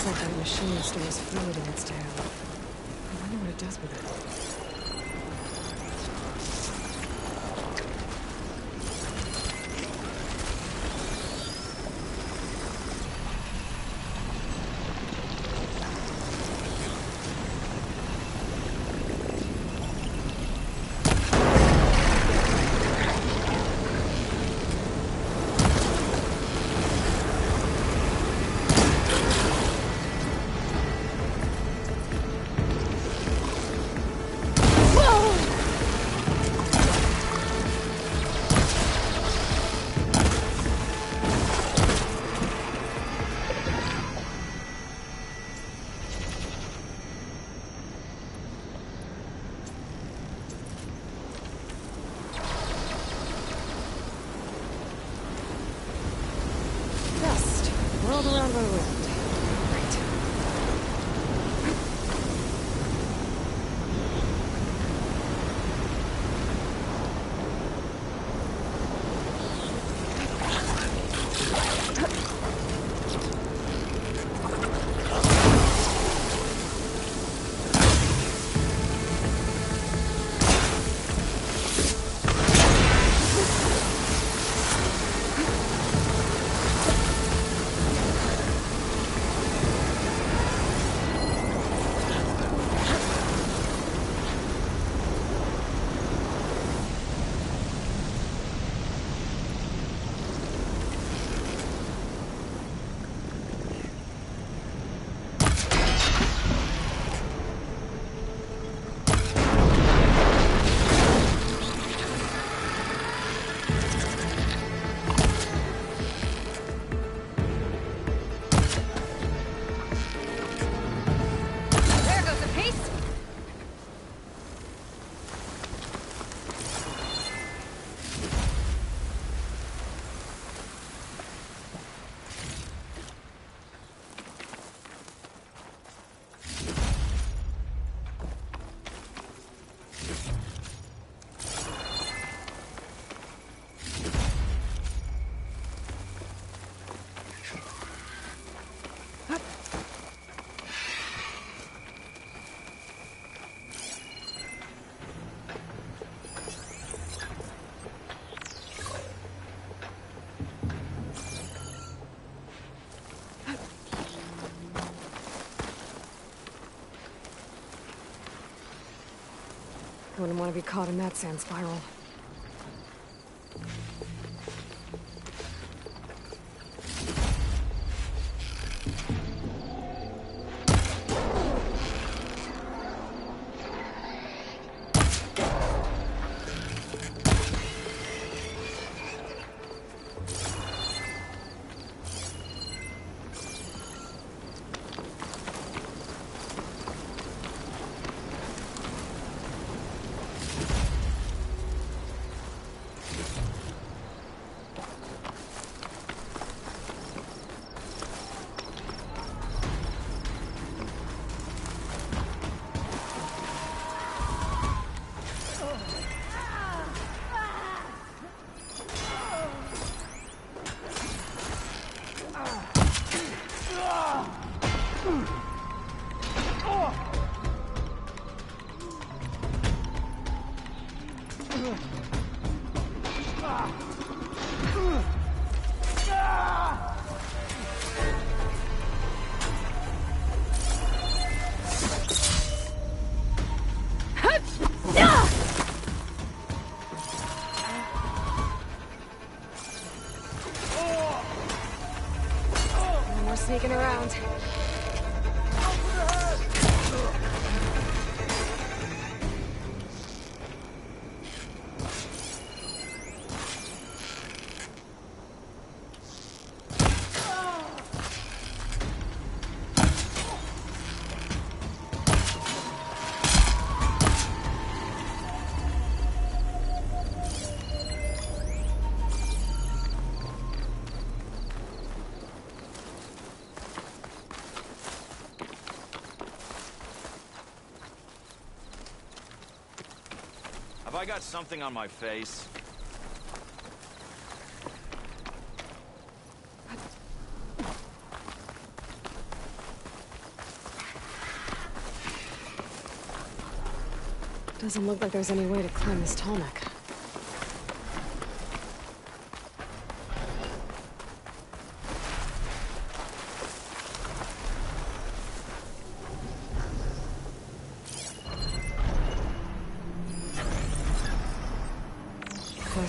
Looks like that machine stores fluid in its tail. I wonder what it does with it. Whirled around by wind. Great. Wouldn't want to be caught in that sand spiral. Sneaking around. Have I got something on my face? Doesn't look like there's any way to climb this tall neck.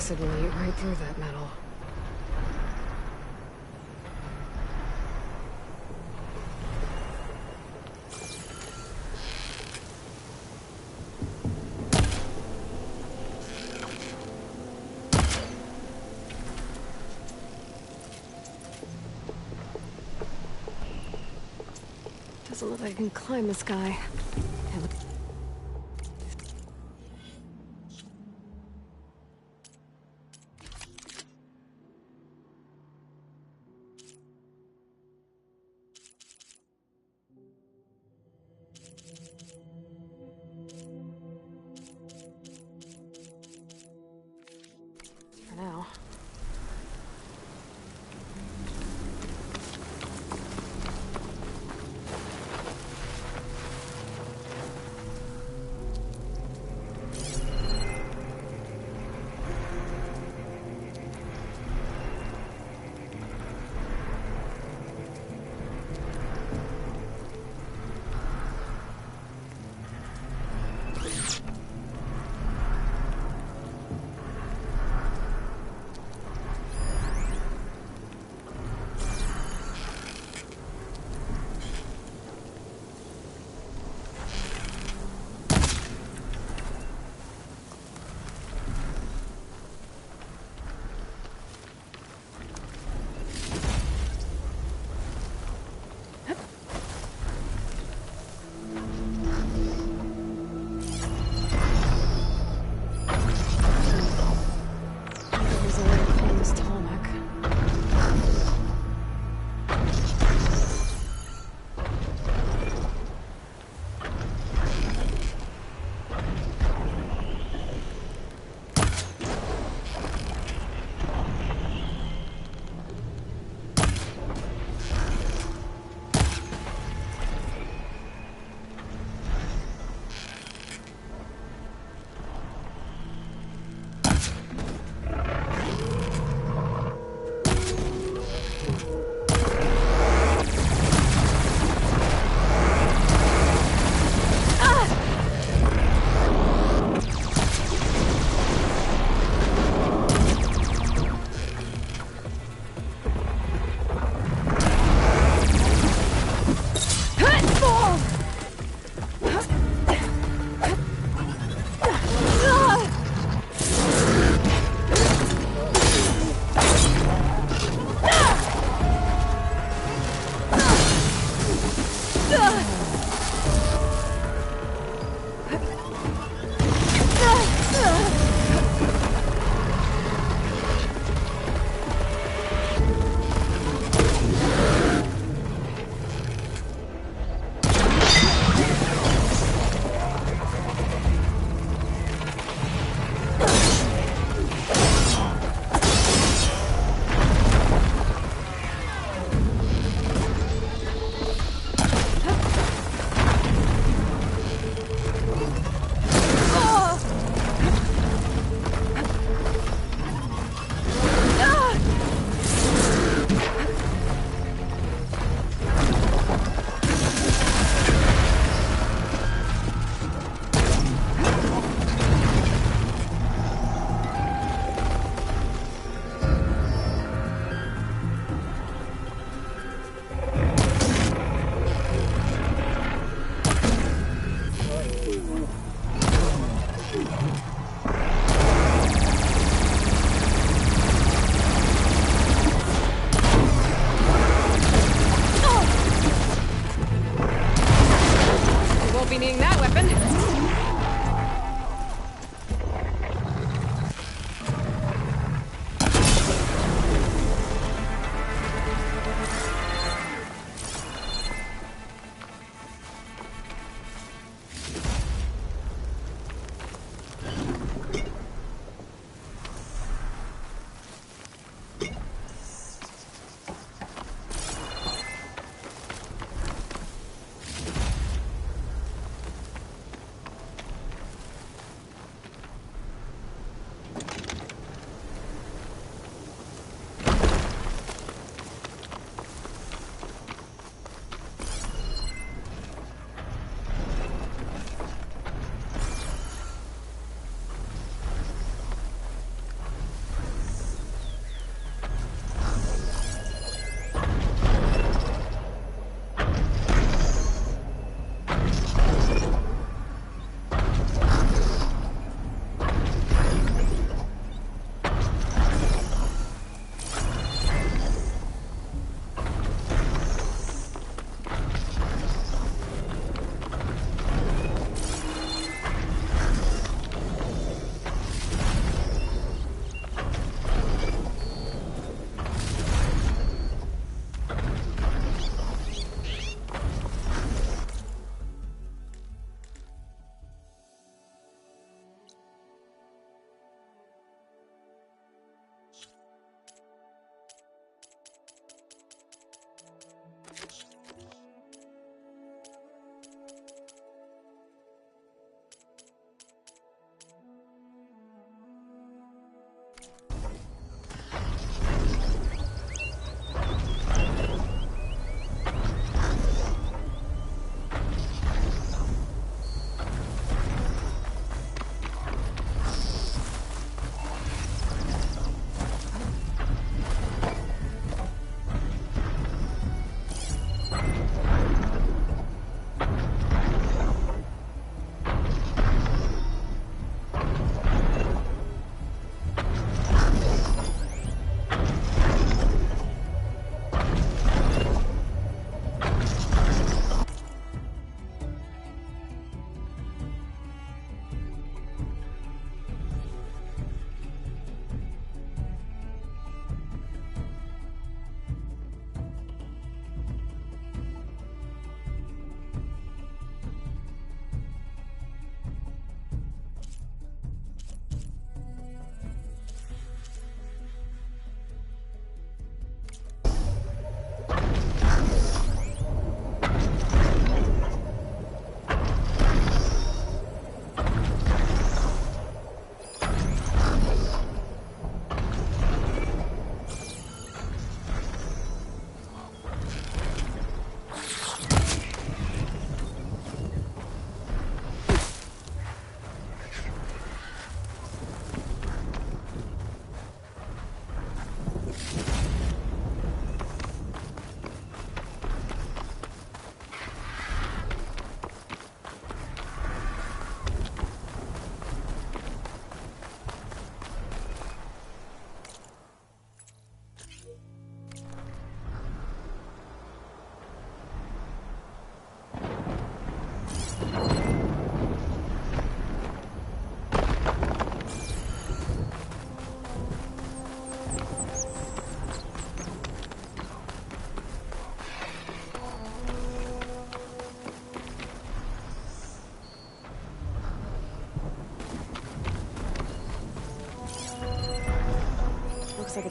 Acid will eat right through that metal. Doesn't look like I can climb this guy. Now.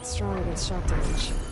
It's strong against shock damage.